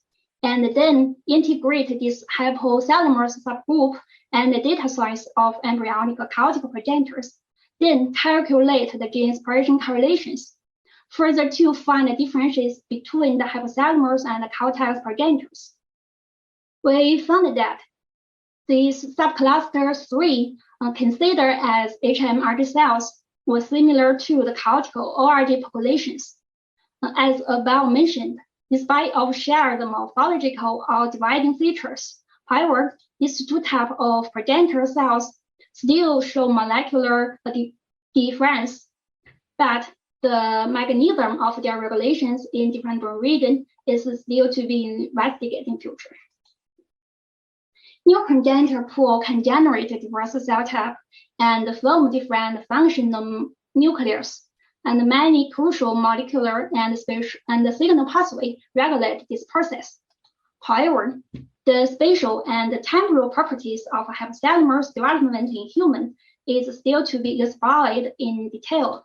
and then integrate this hypothalamus subgroup and the data size of embryonic cortical progenitors, then calculate the gene expression correlations. Further to find the differences between the hypothalamus and the cortex progenitors. We found that these subcluster 3 considered as HMRG cells were similar to the cortical ORG populations. As above mentioned, despite of shared morphological or dividing features, however, these 2 types of progenitor cells still show molecular difference, but the mechanism of their regulations in different brain regions is still to be investigated in future. New progenitor pool can generate diverse cell type and form different functional nucleus, and many crucial molecular and spatial and signal pathways regulate this process. However, the spatial and temporal properties of hypothalamus development in humans is still to be explored in detail.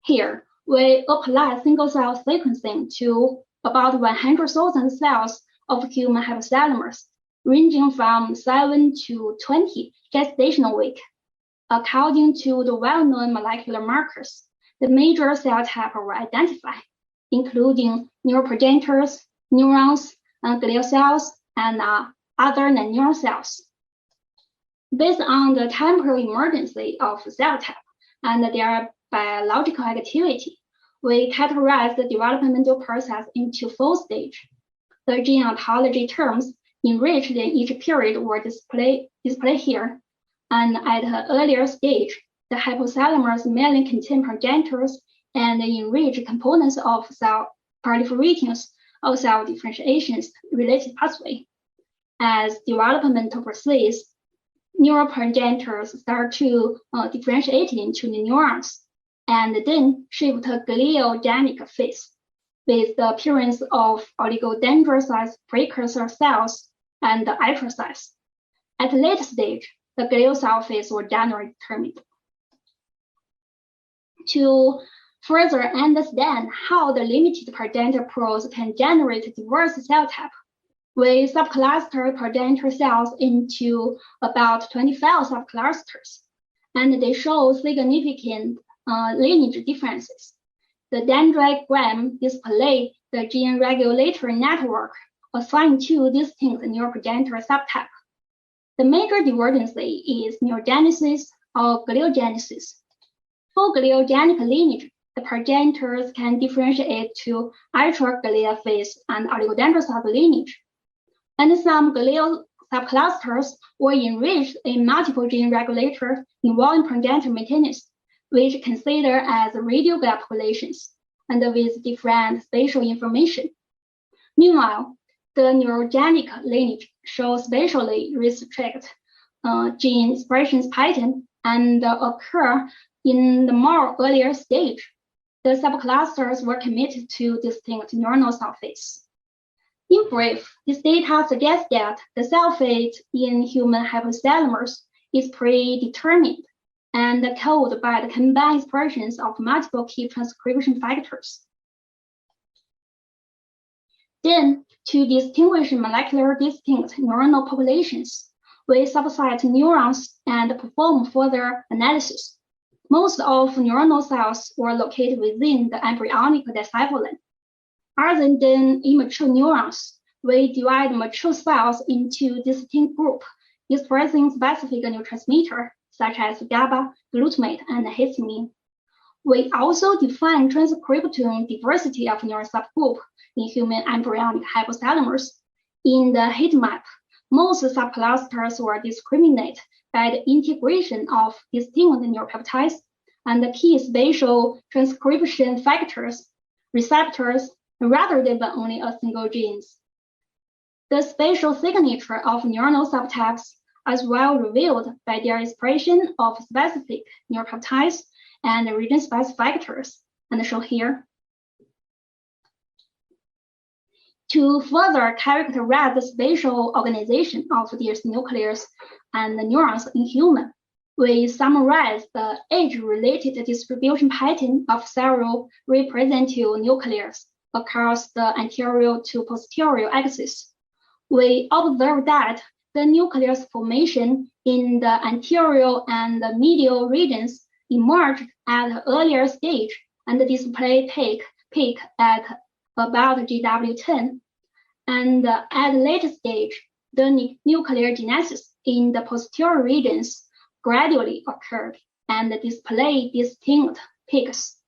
Here, we apply single-cell sequencing to about 100,000 cells of human hypothalamus, ranging from 7 to 20 gestational week. According to the well-known molecular markers, the major cell types were identified, including neuroprogenitors, neurons, glial cells, and other non-neural cells. Based on the temporal emergency of cell type and their biological activity, we categorize the developmental process into 4 stages. The gene ontology terms enriched in each period were displayed here, and at an earlier stage, the hypothalamus mainly contain progenitors and enrich components of cell proliferating or cell differentiations related pathway. As developmental proceeds, neuroprogenitors start to differentiate into the neurons, and then shift to gliogenic phase with the appearance of oligodendrocyte precursor cells and astrocytes. At a later stage, the glial cell phase was generally determined. To further understand how the limited progenitor pools can generate diverse cell type, we subcluster progenitor cells into about 25 subclusters, and they show significant lineage differences. The dendrogram displays the gene regulatory network assigned to distinct neuroprogenitor subtype. The major divergence is neurogenesis or gliogenesis. For gliogenic lineage, the progenitors can differentiate to atroglia phase and oligodendrocyte lineage. And some glial subclusters were enriched in multiple gene regulators involving progenitor maintenance, which consider as radio gap populations and with different spatial information. Meanwhile, the neurogenic lineage shows spatially restrict gene expression pattern and occur in the more earlier stage. The subclusters were committed to distinct neuronal cell phases. In brief, this data suggests that the cell fate in human hypothalamus is predetermined and coded by the combined expressions of multiple key transcription factors. Then, to distinguish molecular distinct neuronal populations, we subset neurons and perform further analysis. Most of neuronal cells were located within the embryonic dicephalon. Other than immature neurons, we divide mature cells into distinct groups expressing specific neurotransmitters such as GABA, glutamate, and histamine. We also define transcriptome diversity of neural subgroup in human embryonic hypothalamus. In the heat map, most subclusters were discriminated by the integration of distinct neuropeptides and the key spatial transcription factors, receptors, rather than only a single gene. The spatial signature of neuronal subtypes as well revealed by their expression of specific neuropeptides and region-specific factors, and shown here. To further characterize the spatial organization of these nucleus and the neurons in human, we summarize the age-related distribution pattern of several representative nucleus across the anterior to posterior axis. We observe that the nucleus formation in the anterior and the medial regions emerged at an earlier stage and display peak at about GW10. And at a later stage, the nuclear genesis in the posterior regions gradually occurred and display distinct peaks.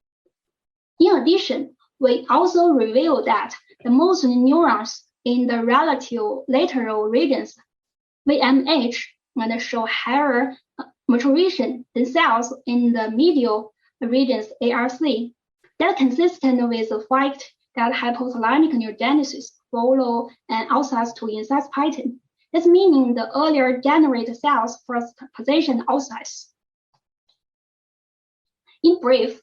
In addition, we also reveal that the most neurons in the relative lateral regions, VMH, and show higher maturation than cells in the medial regions, ARC. That consistent with the fact that hypothalamic neurogenesis follow an outside to inside pattern. This meaning the earlier generated cells first position outside. In brief,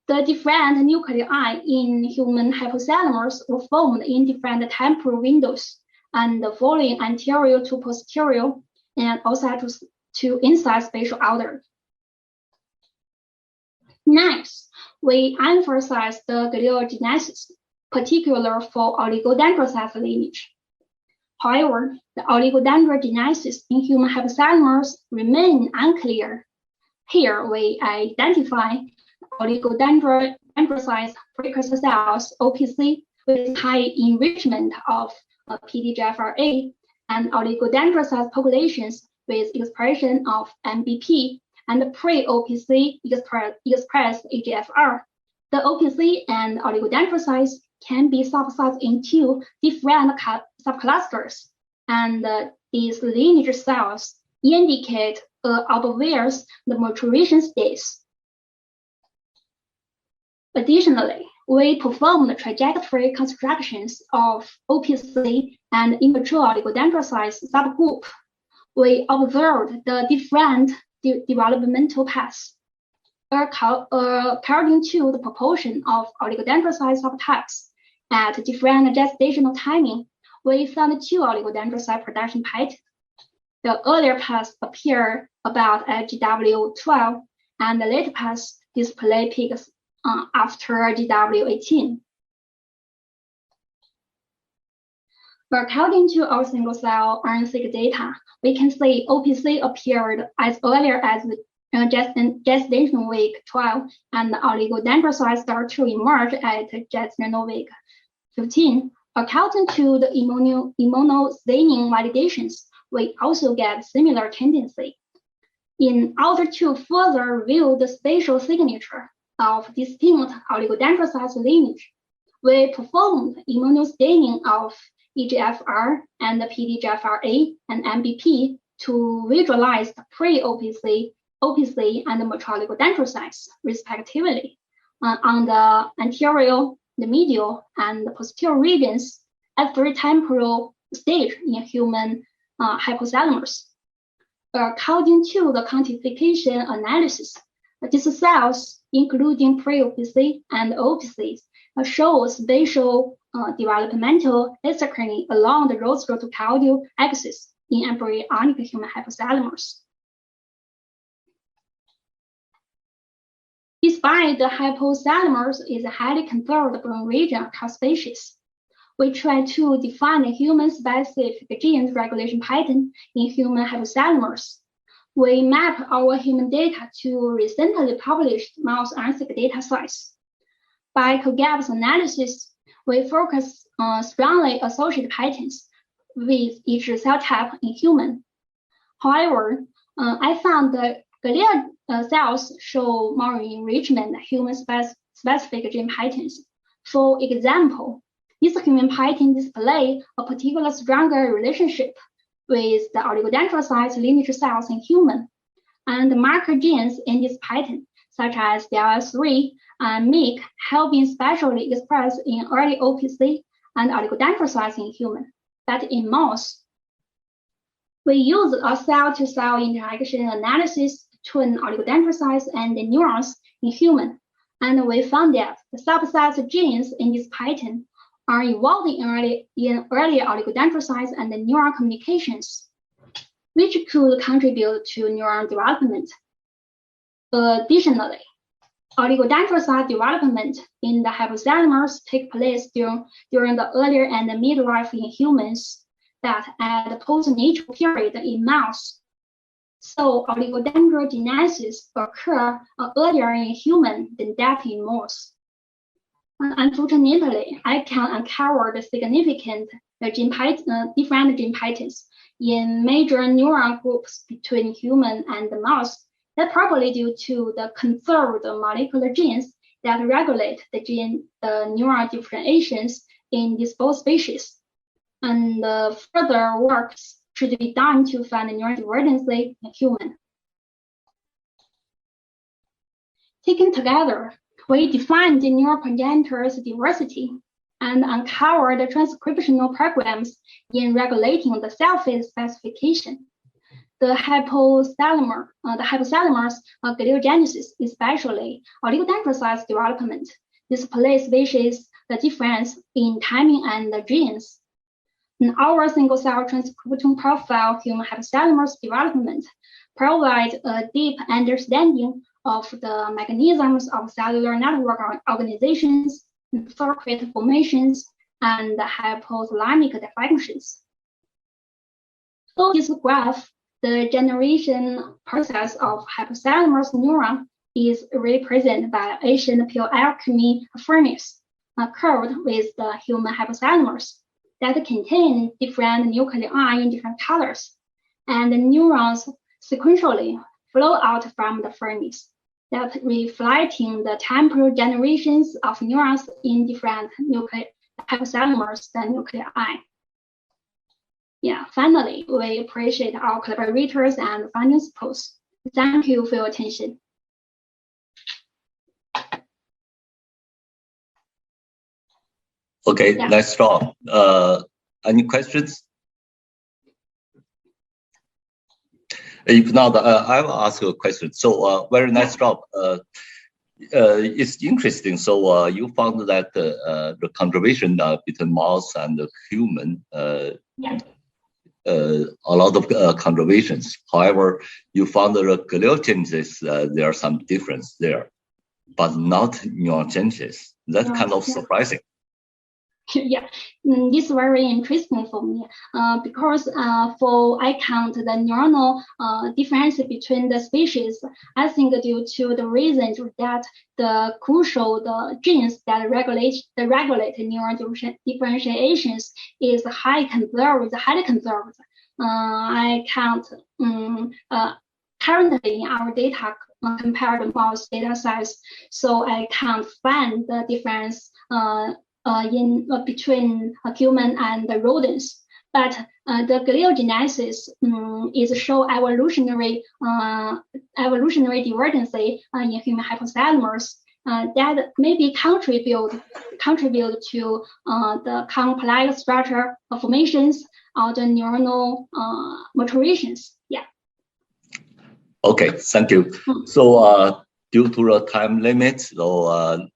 the different nuclei in human hypothalamus were formed in different temporal windows and following anterior to posterior and outside to inside spatial order. Next, we emphasize the gliogenesis, particularly for oligodendrocyte lineage. However, the oligodendrogenesis in human hypothalamus remain unclear. Here we identify oligodendrocyte precursor cells, OPC, with high enrichment of PDGFR-A, and oligodendrocyte populations with expression of MBP and pre-OPC expressed EGFR. The OPC and oligodendrocytes can be subsets into different subclusters, and these lineage cells indicate obvious the maturation states. Additionally, we performed trajectory constructions of OPC and immature oligodendrocytes subgroup. We observed the different developmental paths. According to the proportion of oligodendrocyte subtypes at different gestational timing, we found two oligodendrocyte production patterns. The earlier paths appear about at GW12, and the later paths display peaks after GW18. According to our single-cell RNA-seq data, we can see OPC appeared as earlier as the gestational week 12, and the oligodendrocytes start to emerge at gestational week 15. According to the immunostaining validations, we also get similar tendency. In order to further reveal the spatial signature of distinct oligodendrocyte lineage, we performed immunostaining of EGFR and PDGFR-A and MBP to visualize the pre-OPC OPC, and mature oligodendrocytes, respectively, on the anterior, the medial, and the posterior regions at 3 temporal stage in human hypothalamus. According to the quantification analysis, these cells, including pre-OPC and OPCs, show spatial developmental asynchrony along the rostral-to-caudal axis in embryonic human hypothalamus. Despite the hypothalamus is a highly conserved brain region across species, we try to define a human-specific gene regulation pattern in human hypothalamus. We map our human data to recently published mouse RNA-seq data sets. By COGAPS analysis, we focus on strongly associated patterns with each cell type in human. However, I found that glial cells show more enrichment human-specific gene patterns. For example, this human pattern displays a particular stronger relationship with the oligodendrocyte lineage cells in human, and the marker genes in this pattern, such as DLL3 and MYC, have been specially expressed in early OPC and oligodendrocytes in human, but in mouse. We use a cell-to-cell interaction analysis between oligodendrocytes and the neurons in human, and we found that the subset genes in this pattern are involved in early oligodendrocytes and the neuron communications, which could contribute to neuron development. Additionally, oligodendrocyte development in the hypothalamus takes place during the earlier and the midlife in humans, but at the postnatal period in mouse. So oligodendrogenesis occurs earlier in human than that in mouse. Unfortunately, I can uncover the significant different gene patterns in major neuron groups between human and the mouse. That's probably due to the conserved molecular genes that regulate the neural differentiations in these both species. And further works should be done to find the neurodivergency in human. Taken together, we define the neuroprogenitors diversity and uncover the transcriptional programs in regulating the cell phase specification. The hypothalamus gliogenesis, especially oligodendrocytes development, displays species the difference in timing and the genes. And our single-cell transcriptome profile human hypothalamus development provides a deep understanding of the mechanisms of cellular network organizations, circuit formations, and hypothalamic dysfunctions. So this graph, the generation process of hypothalamus neuron is represented by Asian pure alchemy furnace curved with the human hypothalamus that contain different nuclei in different colors, and the neurons sequentially flow out from the furnace, that reflecting the temporal generations of neurons in different hypothalamus nuclei. Yeah, finally, we appreciate our collaborators and funding support. Thank you for your attention. Okay, Yeah. nice job. Any questions? If not, I will ask you a question. So, very nice job. It's interesting. So, you found that the conservation between mouse and human, Yeah. a lot of conservations. However, you found the gliogenesis, there are some difference there, but not neurogenesis. That's kind of surprising. Yeah, this is very interesting for me because for I count the neuronal difference between the species. I think due to the reasons that the crucial genes that regulate neuron differentiations is highly conserved. I count currently in our data compared to mouse data size, so I can't find the difference between human and the rodents. But the gliogenesis is show evolutionary divergence in human hypothalamus that maybe contribute to the complex structure of formations or the neuronal maturations. Yeah. Okay, thank you. So due to the time limit, so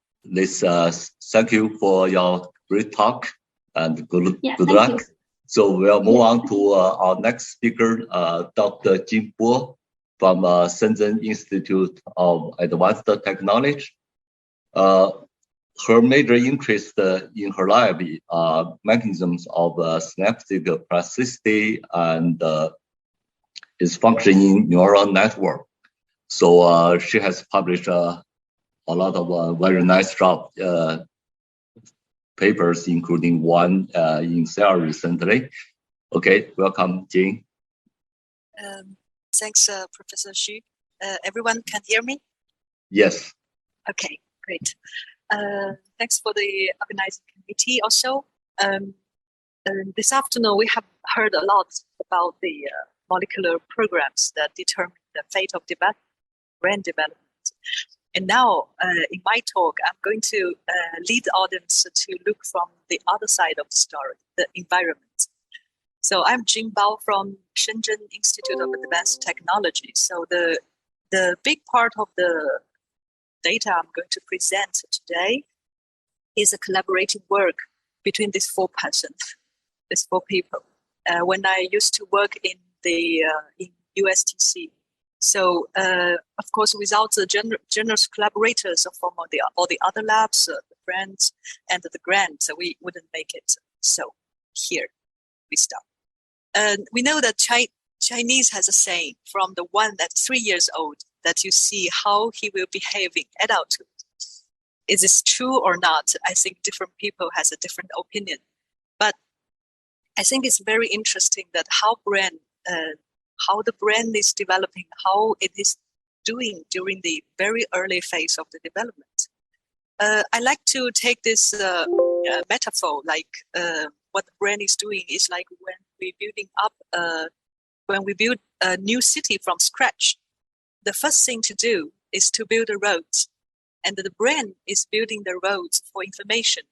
thank you for your great talk and good luck. You. So we'll move on to our next speaker, Dr. Jin Bo from Shenzhen Institute of Advanced Technology. Her major interest in her lab are mechanisms of synaptic plasticity and its functioning neural network. So she has published a lot of very nice job papers, including one in Cell recently. Okay, welcome, Jing. Thanks, Professor Xu. Everyone can hear me? Yes. Okay, great. Thanks for the organizing committee also. This afternoon, we have heard a lot about the molecular programs that determine the fate of brain development. And now, in my talk, I'm going to lead the audience to look from the other side of the story, the environment. So I'm Jing Bao from Shenzhen Institute of Advanced Technology. So the big part of the data I'm going to present today is a collaborating work between these four people. When I used to work in the in USTC, so of course without the generous collaborators from all the other labs, the friends, and the grant, we wouldn't make it. So here we start. We know that Chinese has a saying, from the one that's 3 years old, that you see how he will behave in adulthood. Is this true or not? I think different people has a different opinion. But I think it's very interesting that how the brain is developing, how it is doing during the very early phase of the development. I like to take this metaphor, like what the brain is doing is like when we build a new city from scratch. The first thing to do is to build a road, and the brain is building the roads for information.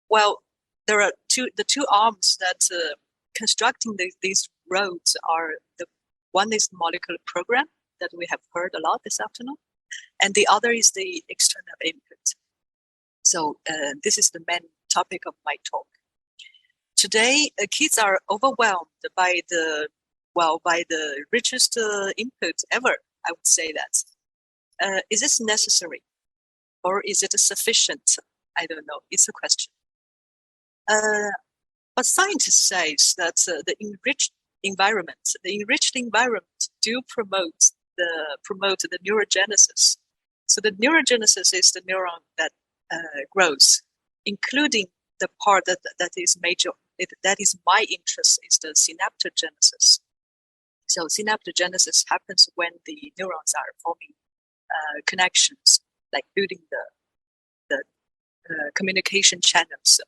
Well, there are the two arms that constructing these roads are one is the molecular program that we have heard a lot this afternoon, and the other is the external input. So this is the main topic of my talk. Today, kids are overwhelmed by the richest input ever. I would say that. Is this necessary, or is it sufficient? I don't know. It's a question. But scientists say that the enriched environment do promote the neurogenesis. So the neurogenesis is the neuron that grows, including the part that is major. That is my interest, is the synaptogenesis. So synaptogenesis happens when the neurons are forming connections, like building the communication channels.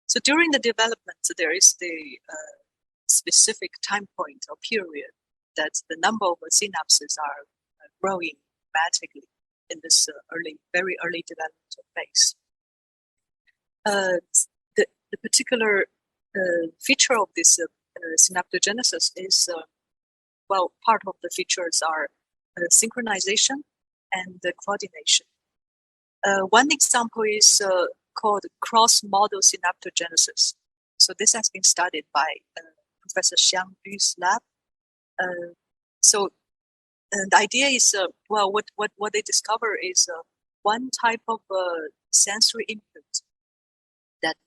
So during the development, there is the specific time point or period that the number of synapses are growing dramatically in this very early developmental phase. The particular feature of this synaptogenesis is, part of the features are synchronization and coordination. One example is called cross-model synaptogenesis. So this has been studied by Professor Xiang Yu's lab. So the idea is, what they discover is one type of sensory input that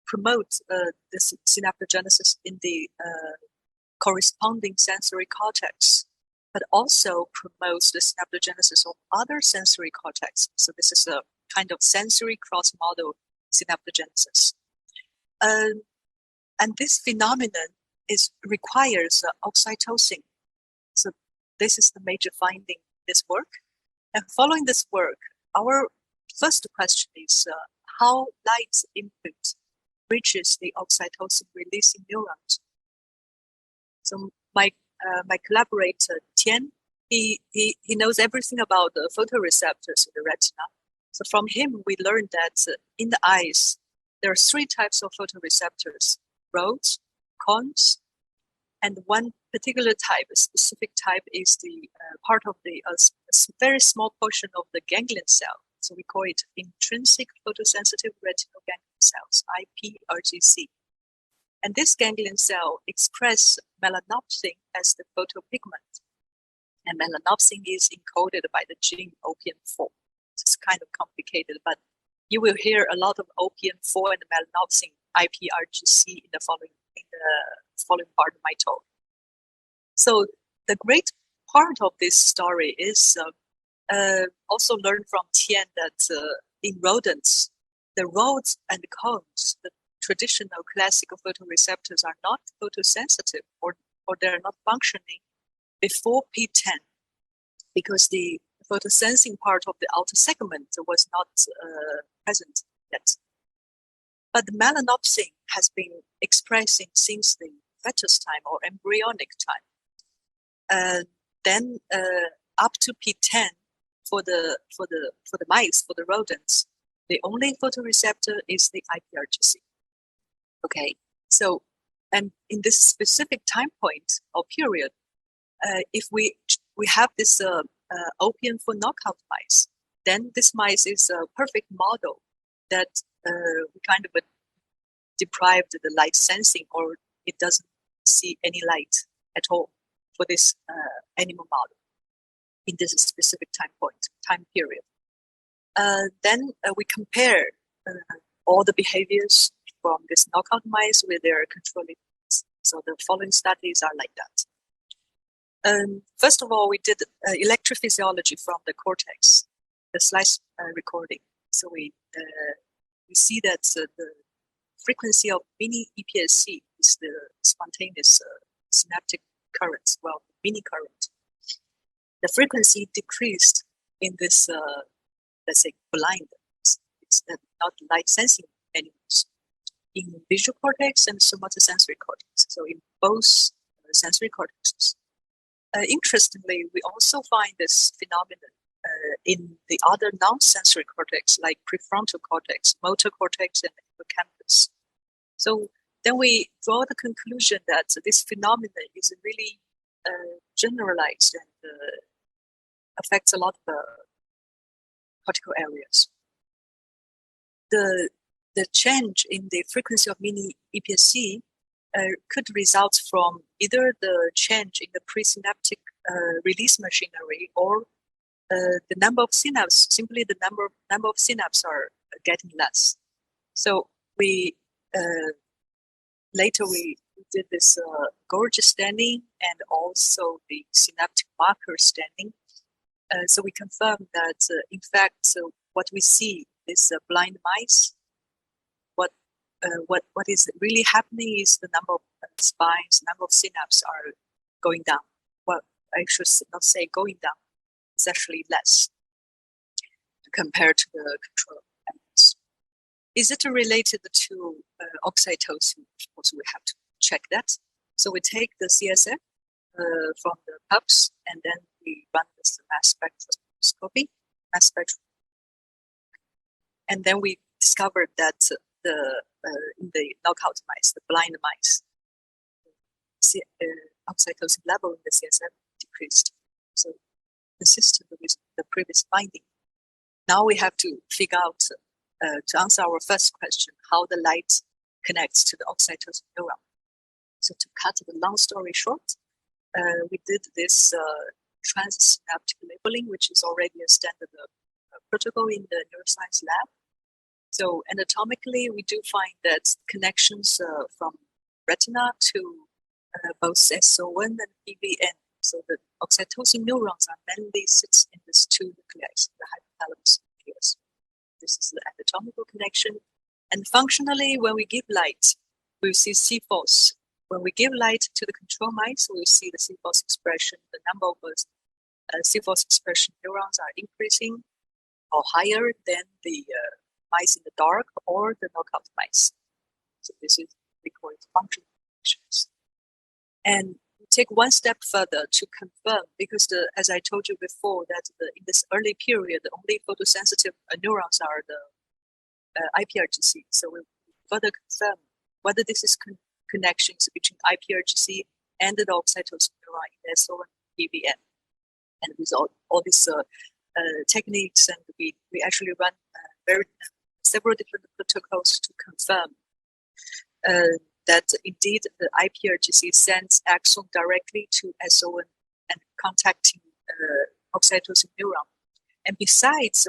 promotes the synaptogenesis in the corresponding sensory cortex, but also promotes the synaptogenesis of other sensory cortex. So this is a kind of sensory cross-model synaptogenesis. And this phenomenon requires oxytocin. So this is the major finding in this work. And following this work, our first question is how light input reaches the oxytocin releasing neurons. So my collaborator Tian, he knows everything about the photoreceptors in the retina. So from him, we learned that in the eyes, there are 3 types of photoreceptors: rods, cones, and one particular type, a specific type, is the part of the very small portion of the ganglion cell. So we call it intrinsic photosensitive retinal ganglion cells, IPRGC. And this ganglion cell expresses melanopsin as the photopigment. And melanopsin is encoded by the gene OPM4. It's kind of complicated, but you will hear a lot of OPM4 and melanopsin IPRGC in the following part of my talk. So the great part of this story is also learned from Tian that in rodents, the rods and cones, the traditional classical photoreceptors, are not photosensitive or they're not functioning before P10 because the photosensing part of the outer segment was not present yet. But the melanopsin has been expressing since the fetus time or embryonic time. Then up to P10 for the mice, for the rodents, the only photoreceptor is the IPRGC. Okay, so and in this specific time point or period, if we have this opium for knockout mice, then this mice is a perfect model that we kind of deprived the light sensing, or it doesn't see any light at all for this animal model in this specific time period. Then we compare all the behaviors from this knockout mice with their controlling mice. So the following studies are like that. First of all, we did electrophysiology from the cortex, the slice recording. So we see that the frequency of mini EPSC is the spontaneous synaptic currents, well, mini current. The frequency decreased in this, let's say, blind, it's not light sensing animals, in visual cortex and somatosensory cortex, so in both sensory cortexes. Interestingly, we also find this phenomenon in the other non-sensory cortex, like prefrontal cortex, motor cortex, and hippocampus. So then we draw the conclusion that this phenomenon is really generalized and affects a lot of cortical areas. The change in the frequency of mini EPSC could result from either the change in the presynaptic release machinery or the number of synapses, simply the number of synapses are getting less. So we later we did this Gorge staining and also the synaptic marker staining. So we confirmed that in fact what we see is blind mice. What is really happening is the number of spines, number of synapses are going down. Well, I should not say going down. It's actually less compared to the control animals. Is it related to oxytocin? Of course, we have to check that. So we take the CSF from the pups, and then we run this mass spectroscopy, and then we discovered that in the knockout mice, the blind mice, oxytocin level in the CSF decreased. So consistent with the previous finding. Now we have to figure out, to answer our first question, how the light connects to the oxytocin neuron. So to cut the long story short, we did this transsynaptic labeling, which is already a standard protocol in the neuroscience lab. So anatomically, we do find that connections from retina to both SO1 and PVN. So the oxytocin neurons are mainly sits in these two nuclei, the hypothalamus nucleus. This is the anatomical connection. And functionally, when we give light, we see C-force. When we give light to the control mice, we see the C-force expression. The number of C-force expression neurons are increasing or higher than the mice in the dark or the knockout mice. this is, we call it functional connections. And we take one step further to confirm, because as I told you before, that in this early period, the only photosensitive neurons are the IPRGC. So we further confirm whether this is connections between IPRGC and the oxytocin neuron in SO and PVN. And with all these techniques, and we actually run several different protocols to confirm that indeed the IPRGC sends axon directly to SO1 and contacting oxytocin neuron. And besides,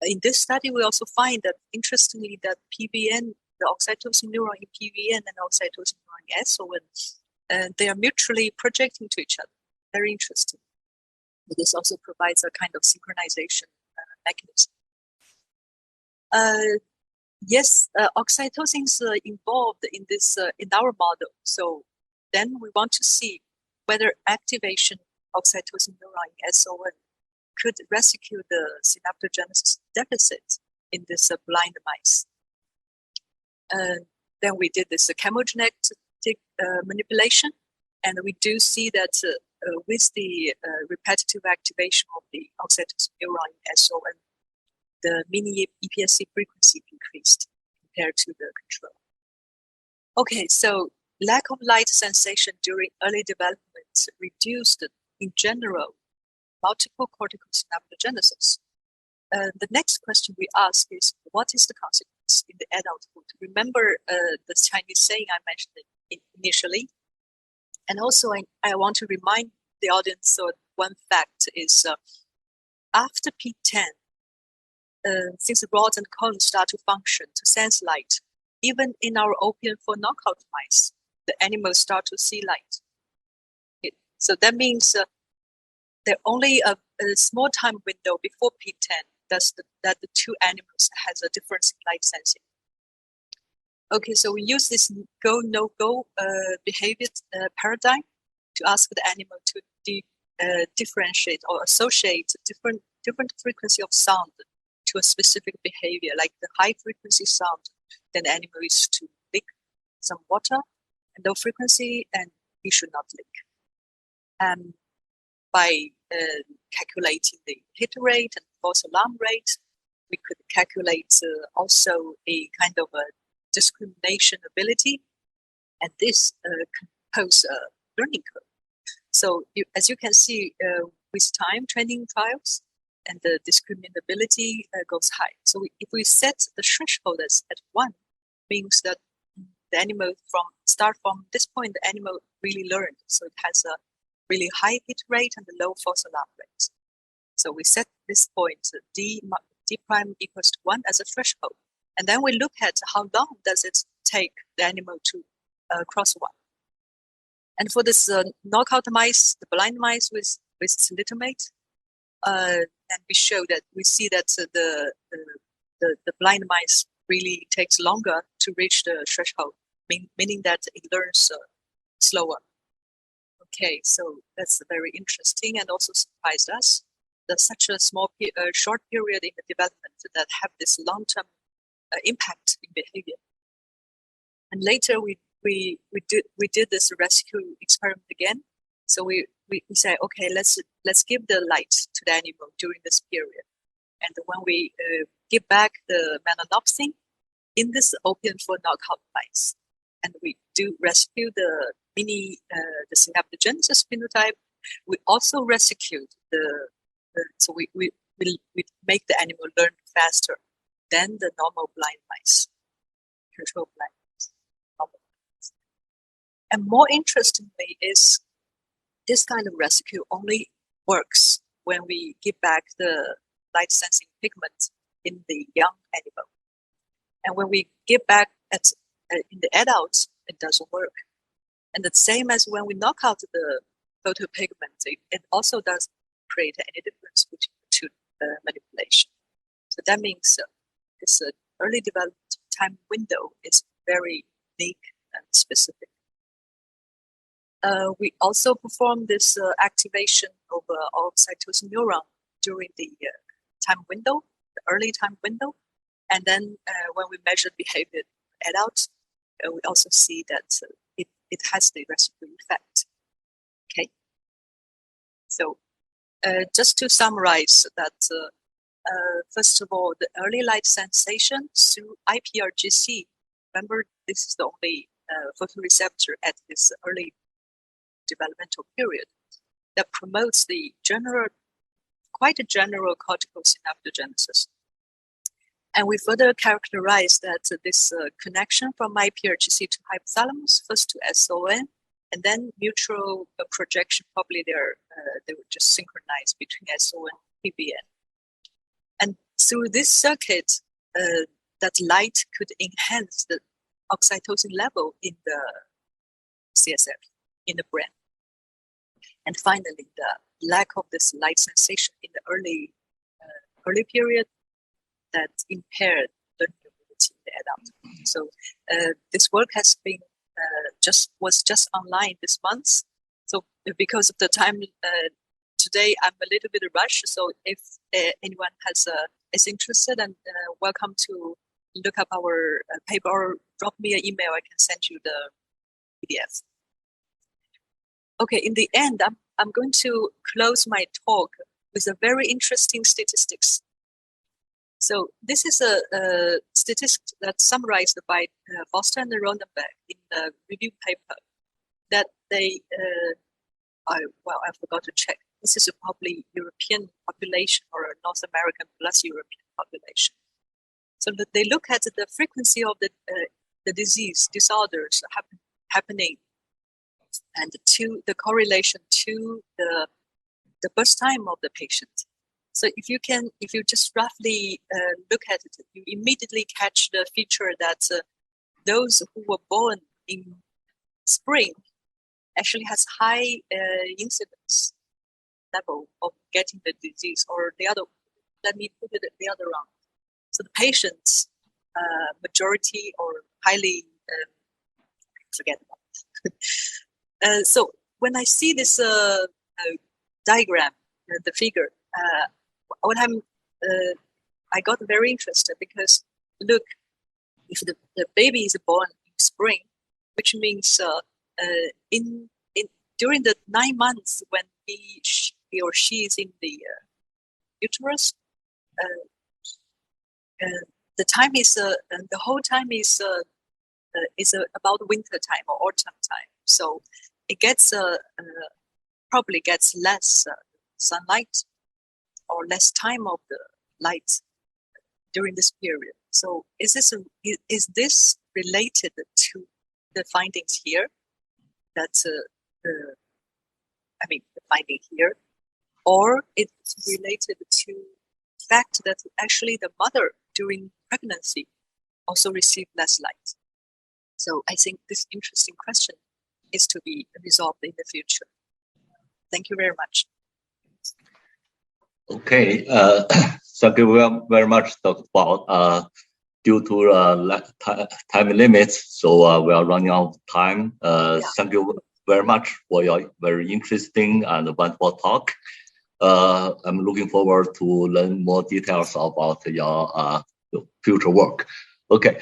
in this study we also find that interestingly that PVN, the oxytocin neuron in PVN and oxytocin neuron in SO1, they are mutually projecting to each other. Very interesting. But this also provides a kind of synchronization mechanism. Yes, oxytocin is involved in this in our model. So then we want to see whether activation of oxytocin neuron in SO1 could rescue the synaptogenesis deficit in this blind mice. Then we did this chemogenetic manipulation, and we do see that with the repetitive activation of the oxytocin neuron in SO1, the mini EPSC frequency increased compared to the control. Okay, so lack of light sensation during early development reduced, in general, multiple cortical synaptogenesis. The next question we ask is, what is the consequence in the adulthood? Remember the Chinese saying I mentioned initially? And also, I want to remind the audience of one fact is after P10, since the rods and cones start to function to sense light, even in our opium for knockout mice, the animals start to see light. So that means there only a small time window before P10 that the two animals has a difference in light sensing. Okay, so we use this go, no go behavior paradigm to ask the animal to differentiate or associate different frequency of sound to a specific behavior, like the high frequency sound, then the animal is to lick some water, and low frequency, and he should not lick. And by calculating the hit rate and false alarm rate, we could calculate also a kind of a discrimination ability, and this can pose a learning curve. So as you can see, with time training trials, and the discriminability goes high. So if we set the threshold at 1, means that the animal start from this point, the animal really learned. So it has a really high hit rate and a low false alarm rate. So we set this point, D prime equals to 1 as a threshold. And then we look at how long does it take the animal to cross 1. And for this knockout mice, the blind mice with thalidomide, and we see that the blind mice really takes longer to reach the threshold, meaning that it learns slower. Okay, so that's very interesting and also surprised us that such a short period in the development that have this long-term impact in behavior. And later we did this rescue experiment again. So we say, okay, let's give the light to the animal during this period. And when we give back the melanopsin in this opium for knockout mice, and we do rescue the synaptogenesis phenotype, we also rescued so we make the animal learn faster than the normal blind mice, control blind mice, normal mice. And more interestingly is this kind of rescue only works when we give back the light sensing pigment in the young animal. And when we give back in the adults, it doesn't work. And the same as when we knock out the photopigment, it also doesn't create any difference between the two manipulation. So that means this early development time window is very unique and specific. We also perform this activation of oxytocin neuron during the time window, the early time window. And then when we measure behavior in adults, we also see that it has the residual effect. Okay. So just to summarize that, first of all, the early light sensation through IPRGC. Remember, this is the only photoreceptor at this early developmental period that promotes the quite a general cortical synaptogenesis. And we further characterize that this connection from IPRGC to hypothalamus, first to SON, and then mutual projection, probably they would just synchronize between SON and PBN. And through this circuit, that light could enhance the oxytocin level in the CSF, in the brain. And finally, the lack of this light sensation in the early period that impaired learning ability in the adult. So this work has been was just online this month. So because of the time today, I'm a little bit rushed. So if anyone is interested, and welcome to look up our paper or drop me an email, I can send you the PDF. Okay, in the end, I'm going to close my talk with a very interesting statistics. So this is a statistic that's summarized by Foster and Ronenberg in the review paper that they, I forgot to check. This is probably European population or a North American plus European population. So that they look at the frequency of the disease disorders happening, and to the correlation to the birth time of the patient. So if you just roughly look at it, you immediately catch the feature that those who were born in spring actually has high incidence level of getting the disease, or let me put it the other round. So the patients, majority or highly, forget about it. So when I see this diagram, the figure, I got very interested because look, if the baby is born in spring, which means during the 9 months when he or she is in the uterus, the time is the whole time is about winter time or autumn time. So it gets probably gets less sunlight or less time of the light during this period. So is this related to the findings here? That the finding here, or it's related to the fact that actually the mother during pregnancy also received less light. So I think this interesting question is to be resolved in the future. Thank you very much. Okay, thank you very much, Dr. Bao. Due to time limits, so we are running out of time. Thank you very much for your very interesting and wonderful talk. I'm looking forward to learn more details about your future work. Okay,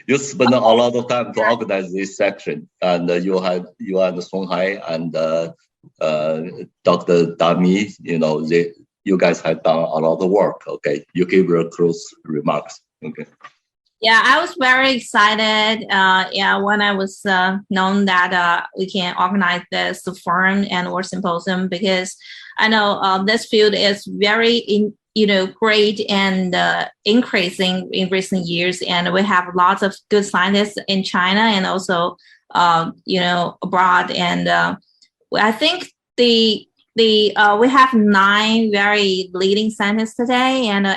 you spent a lot of time to organize this section, and you and Song Hai and Dr. Dami, you guys have done a lot of work. Okay, you give your close remarks. Okay. Yeah, I was very excited. When I was known that we can organize this forum and or symposium, because I know this field is very great and increasing in recent years, and we have lots of good scientists in China and also abroad, and I think we have 9 very leading scientists today, and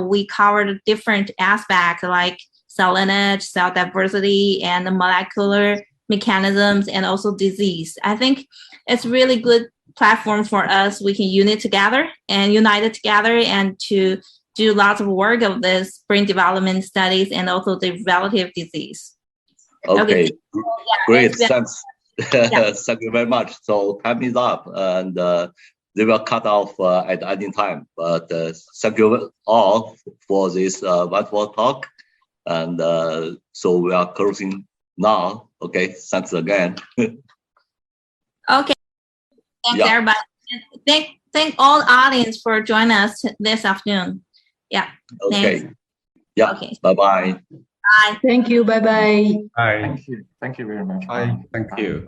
we covered different aspects like cell lineage, cell diversity, and the molecular mechanisms, and also disease. I think it's really good platform for us. We can unite together and to do lots of work of this brain development studies and also the relative disease. Okay. Great. Thanks. Thank you very much. So time is up, and they will cut off at any time. But thank you all for this wonderful talk, And so we are closing now. Okay, thanks again. Okay, thanks Yeah. everybody. And thank all the audience for joining us this afternoon. Yeah. Okay. Thanks. Yeah. Okay. Bye-bye. Bye. Thank you. Bye-bye. Hi. Thank you. Thank you very much. Hi. Thank Bye. you.